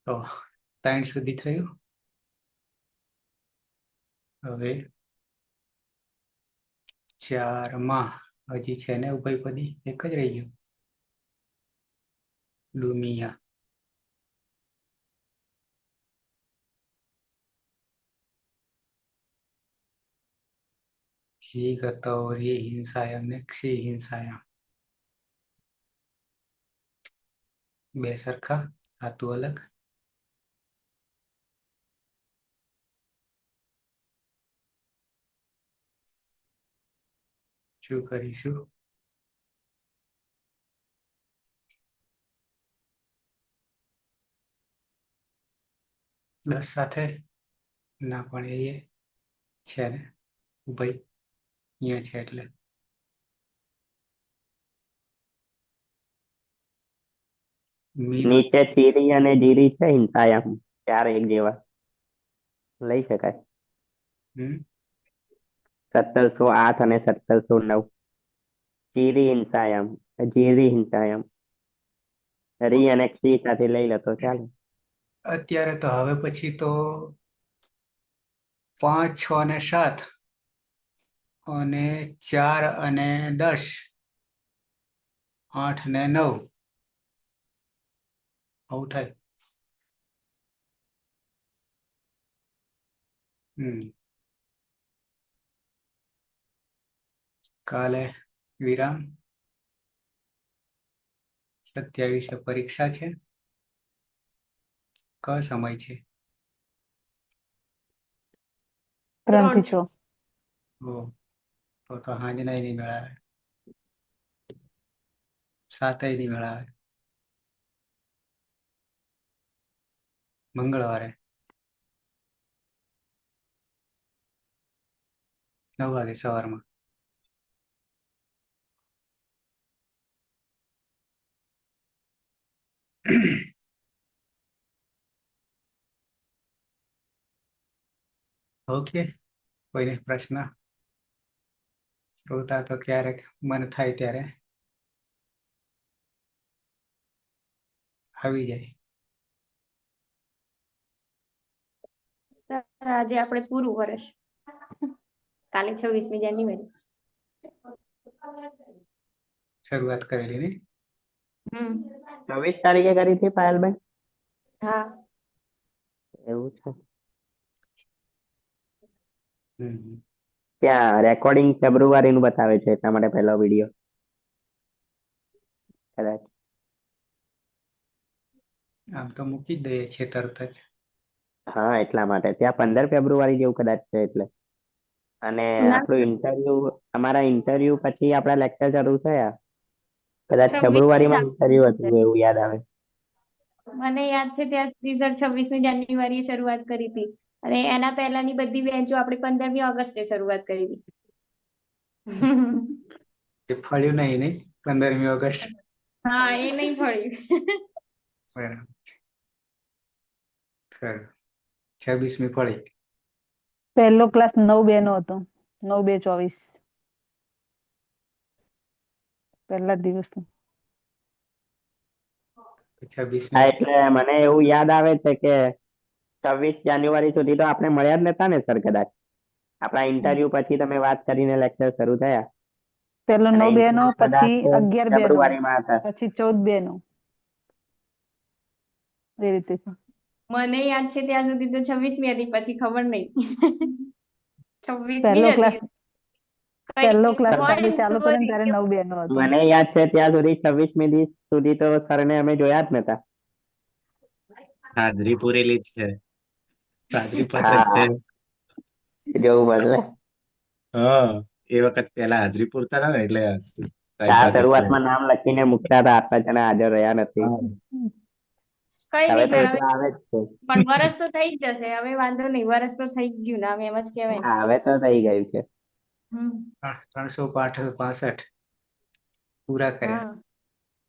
તો 3 સુધી થયું. હવે 4 માં હજી છે ને ઉભયપદી એક જ રહી ગયું, લુમિયા. ही गतौरी हिंसायाम ने क्षी हिंसायाम બે સરખા ધાતુ અલગ. શું કરીશું? દસ સાથે ના, પણ એ છે ને ઉભય અહીંયા છે એટલે મીનો નીચે ચીરી અને જીરી છે હિંસાયામ, ચાર એક જેવા લઈ શકાય. 1708 અને 1709 ચીરી હિંસાયામ, જીરી હિંસાયામ, રી અને ક્ષી સાથે લઈ લો તો ચાલે. અત્યારે તો હવે પછી તો 5, 6 અને 7 અને 4 અને 10, 8 ને 9 આવું થાય. કાલે વિરામ. 27 પરીક્ષા છે. કયો સમય છે? 3 થી 6. તો હાંજના નહીં મેળાવે, 7 નહીં મેળાવે. મંગળવારે 9 વાગે સવારમાં. ઓકે, કોઈને પ્રશ્ન? શ્રોતા તો ક્યારેક મન થાય ત્યારે આવી જાય. આજે આપણે પૂરું વર્ષ, કાલે 26મી જાન્યુઆરી શરૂઆત કરેલી ને? 24 તારીખે કરી હતી પાયલભાઈ? હા. એવું છે. ત્યાં રેકોર્ડિંગ ફેબ્રુઆરી નું બતાવે છે, એટલા માટે પહેલો વિડીયો કદાચ. આમ તો મૂકી જ દઈએ છે તરત જ. હા એટલા માટે ત્યાં 15 ફેબ્રુઆરી જેવું કદાચ છે એટલે. અને ના આપણું અમારા ઇન્ટરવ્યુ પછી આપણા લેક્ચર શરૂ થયા કદાચ 26 ફેબ્રુઆરીમાં ઇન્ટરવ્યુ હતું એવું યાદ આવે. મને યાદ છે ત્યાં સુધી સર 26મી જાન્યુઆરીએ શરૂઆત કરી હતી અને એના પહેલાની બધી બેન્ચો આપણે 15મી ઓગસ્ટે શરૂઆત કરી હતી. એ ફળ્યું નહીં 15મી ઓગસ્ટ. હા એ નહીં ફળ્યું. બરાબર. ખરું. 26મી ફળી. પહેલો ક્લાસ 9-2 નો હતો. 9-2-24 પહેલા જ દિવસ. 26મી. હા એટલે મને એવું યાદ આવે છે કે 26 જાન્યુઆરી સુધી તો આપણે મળ્યા જ નતા ને સર કદાચ. આપણા ઇન્ટરવ્યુ પછી તમે વાત કરીને લેક્ચર શરૂ થયા. પહેલો અને 9-2 નો, interview કદાચ પછી 11-2 નો, ફેબ્રુઆરીમાં હતા. પછી 14-2 નો. એ રીતે છે. મને યાદ છે ત્યાં સુધી તો 26મી હતી પછી ખબર નહીં. 26મી પહેલો જ ક્લાસ હતી. પહેલો કઈ ક્લાસ હોય આપણે ને ચાલુ તો કર્યો ને ત્યારે 9-2 નો હતો. મને યાદ છે ત્યાં સુધી 26મી સુધી તો સરને અમે જોયા જ નતા. હાજરી પૂરેલી છે. હાજરી પત્ર જ હા છે. જોવું બદલે હા એ વખત પેલા હાજરી પૂરતા હતા ને એટલે સાહેબ આ પાસે છે. શરૂઆતમાં નામ લખીને મૂકતા હતા આટલા જણા હાજર રહ્યા નથી. હા. કઈ હવે નહીં તો એ સર તો આવે જ છે. પણ વરસ તો થઈ જ જશે હવે વાંધો નહીં વરસ તો થઈ જ ગયું નામ એમ જ કહેવાય ને. હા હવે તો થઈ ગયું છે. હમ 365 પૂરા કર્યા.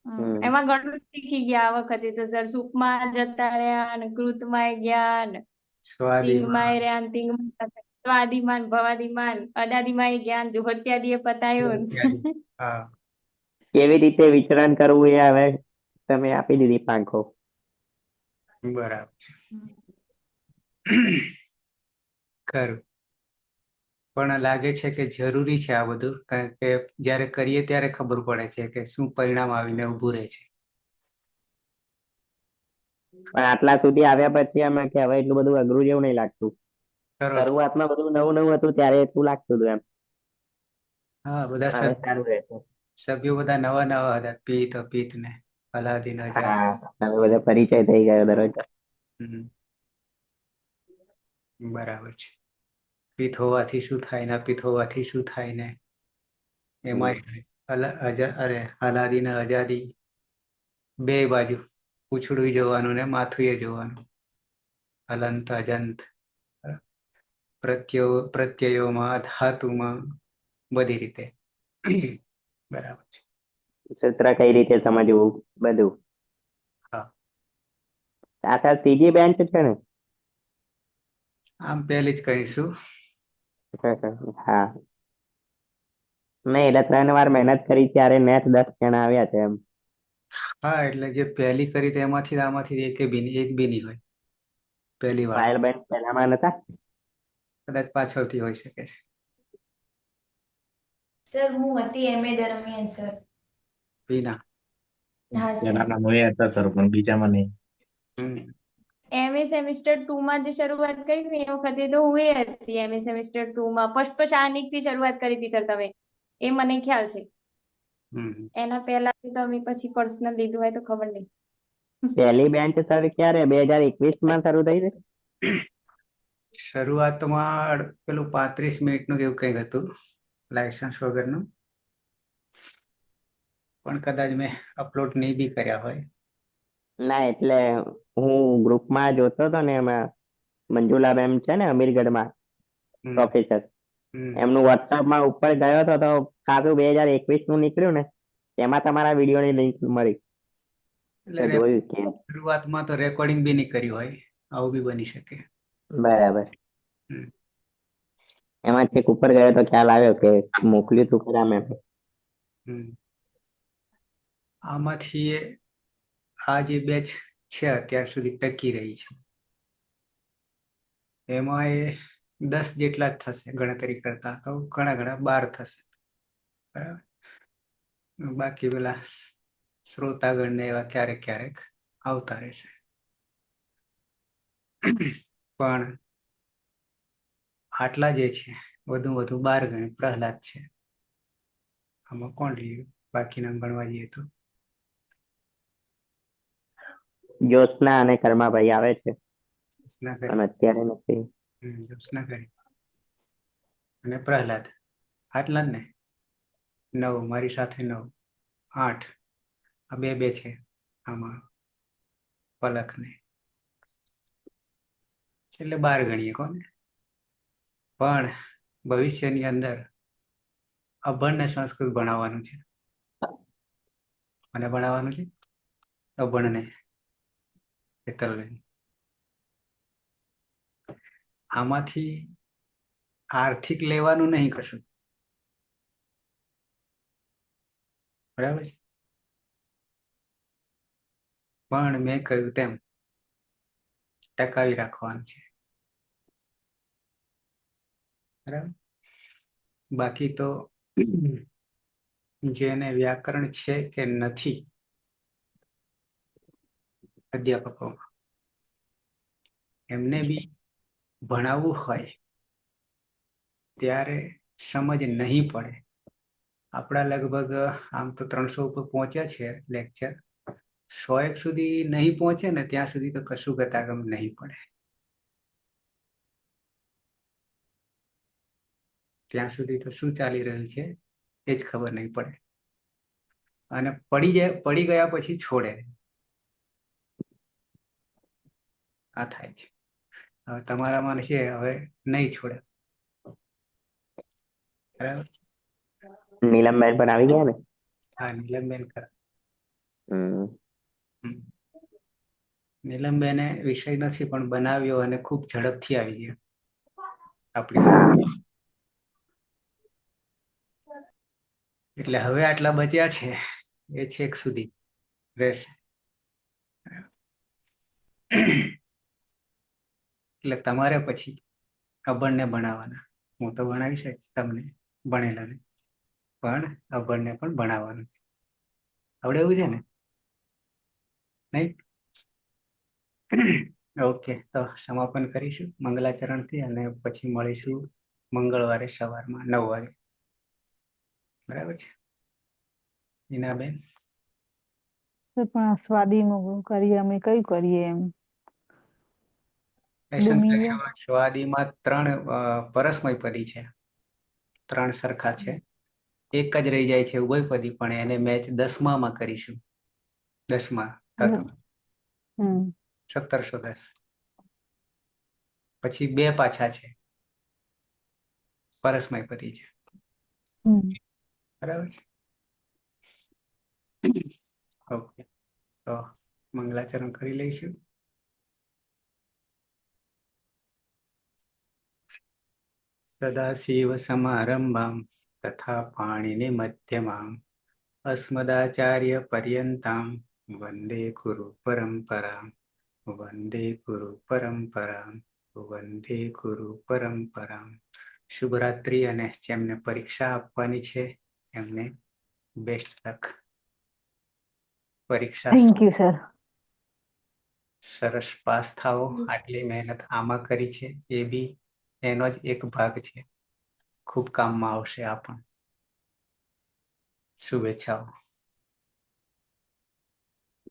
હા હમ. એમાં ઘણું શીખી ગયા આ વખતે તો સર સૂપમાં જતા રહ્યા અને કૃતમાં ગયા ને તિંગમાં સ્વાદીમાં. રહ્યા ને તિંગમાં સ્વાદીમાન ભવાદીમાન અદાદીમાં ગયા ને જોહત્યાદીએ પતાયો ને. હા. કેવી રીતે વિચરણ કરવું એ હવે તમે આપી દીધી પાંખો. બરાબર છે. ખરું. પણ લાગે છે કે જરૂરી છે આ બધું કારણ કે જ્યારે કરીએ ત્યારે ખબર પડે છે કે શું પરિણામ આવીને ઊભું રહે છે. પણ આટલા સુધી આવ્યા પછી અમે કે હવે એટલું બધું અઘરું જેવું નહીં લાગતું. સરળ. શરૂઆતમાં બધું નવું નવું હતું ત્યારે એટલું લાગતું હતું એમ. હા બધા હવે સારું રહેશે. સભ્યો બધા નવા નવા હતા. પિત ને અલાદીન હજાર. હા હવે બધો પરિચય થઈ ગયો દરરોજ. હમ. બરાબર છે. પિત હોવાથી શું થાય ને અપિત હોવાથી શું થાય ને એમાં અલાદીન આઝાદી બે બાજુ પૂછડું જોવાનું ને માથું જોવાનું. અલંત અજંત પ્રત્યયોમાં ધાતુમાં બધી રીતે. બરાબર છે. સૂત્ર કઈ રીતે સમજવું બધું. હા. આ ત્રીજી બેન્ચ છે ને. આમ પહેલી જ કહીશું. હા નહીં એટલે 3 વાર મહેનત કરી ત્યારે નેટ 10 જણા આવ્યા છે એમ. હા એટલે જે પહેલી કરી તેમાંથી આમાંથી એક બી નહીં હોય પહેલી વાર. ટ્રાયલ બેન્ચ પહેલામાં નતા. કદાચ પાછળથી હોઈ શકે છે. સર હું હતી MA દરમિયાન સર. વિના. હા સર. એના નામ એ હતા સર પણ બીજામાં નહીં. MA સેમિસ્ટર 2 માં જે શરૂઆત કરી ને એ વખતે તો હું એ હતી MA સેમિસ્ટર 2 માં પશપશાનિક થી શરૂઆત કરી હતી સર તમે એ મને ખ્યાલ છે. એના પહેલા તો અમે પછી પર્સનલ લીધું હોય તો ખબર નહીં. પહેલી બેન્ચ સર ક્યારે 2021માં શરૂ થઈ છે. શરૂઆતમાં પેલું 35 મિનિટનું એવું કંઈક હતું લાયસન્સ વગરનું પણ કદાચ મેં અપલોડ નહીં બી કર્યા હોય. ના એટલે હું ગ્રુપમાં જોતો હતો ને એમાં મંજુલા મેમ છે ને અમીરગઢમાં પ્રોફેસર એમનું વોટ્સઅપમાં ઉપર ગયો હતો તો ખાસું 2021 નું નીકળ્યું ને એમાં તમારા વિડીયોની લિંક મળી. એટલે જોયું કે શરૂઆતમાં તો રેકોર્ડિંગ બી નહીં કર્યું હોય આવું બી બની શકે. બરાબર. એમાં ચેક ઉપર ગયો તો ખ્યાલ આવ્યો કે મોકલ્યું તું ખરા મેં. આમાંથી આ જે બેચ છે અત્યાર સુધી ટકી રહી છે એમાં એ 10 જેટલા જ થશે ગણતરી કરતા તો ઘણા 12 થશે. બરાબર. બાકી પેલા શ્રોતાગણને એવા ક્યારેક આવતા રહેશે. પણ આટલા જે છે વધુ 12 ગણ પ્રહલાદ છે. આમાં કોણ રહ્યું બાકીના ગણવા જઈએ તો જ્યોત્સના અને કર્માભાઈ આવે છે. જ્યોત્સના કરી. પણ અત્યારે નથી. જ્યોત્સના કરી. અને પ્રહલાદ. આટલા જ ને? 9, મારી સાથે 9, 8. આ બે છે આમાં પલક ને, એટલે 12 ગણીએ કોને. પણ ભવિષ્યની અંદર અભણને સંસ્કૃત ભણાવવાનું છે. અને ભણાવવાનું છે અભણને, હેતલને. આમાંથી આર્થિક લેવાનું નહીં કશું, બરાબર છે. પણ મેં કહ્યું તેમ ટકાવી રાખવાનું છે, બરાબર. બાકી તો જેને વ્યાકરણ છે કે નથી અધ્યાપકોમાં, એમને બી ભણાવવું હોય ત્યારે સમજ નહીં પડે. આપણા લગભગ આમ તો 300 ઉપર પહોંચ્યા છે લેક્ચર. 100 સુધી નહીં પહોંચે ને ત્યાં સુધી તો કશું ગતાગમ નહીં પડે. ત્યાં સુધી તો શું ચાલી રહ્યું છે એ જ ખબર નહીં પડે. અને પડી ગયા પછી છોડે. આ થાય છે. હવે તમારામાં છે, હવે નહીં છોડે, બરાબર. નીલમબેન પણ આવી ગયા ને? હા, નીલમબેન કર. હમ. નીલમબેને વિષય નથી પણ બનાવ્યો અને ખૂબ ઝડપથી આવી ગયા આપણી સાથે. એટલે હવે આટલા બચ્યા છે એ છેક સુધી રહેશે. એટલે તમારે પછી અભણને ભણાવવાના. હું તો ભણાવી શકું તમને ભણેલાને, પણ અભણને પણ ભણાવવાનું છે. આવડે એવું છે ને? નહીં? ઓકે, તો સમાપન કરીશું મંગલાચરણથી અને પછી મળીશું મંગળવારે સવારમાં 9 વાગે. બરાબર છે ઈનાબેન? પણ આ સ્વાદીમાં કરીએ અમે કયું કરીએ એમ? સ્વાદીમાં 3 પરસ્મય પદી છે, 3 સરખા છે. એક જ રહી જાય છે ઉભયપદી, પણ એને મેચ 10માં કરીશું. 10મા તત્વ 1710. પછી 2 પાછા છે, પરસ્મય પદી છે. બરાબર છે. ઓકે, તો મંગલાચરણ કરી લઈશું. સદાશિવ સમારંભામ તથા પાણીની મધ્યમામ અસ્મદાચાર્ય પર્યંતામ વંદે ગુરુ પરંપરામ. વંદે ગુરુ પરંપરામ. વંદે ગુરુ પરંપરામ. શુભરાત્રી. અને જેમને પરીક્ષા આપવાની છે એમને બેસ્ટ લક. પરીક્ષા થેન્ક યુ સર. સરસ પાસ થાઓ. આટલી મહેનત આમાં કરી છે એ બી એનો જ એક ભાગ છે. ખૂબ કામમાં આવશે આ પણ. શુભેચ્છાઓ.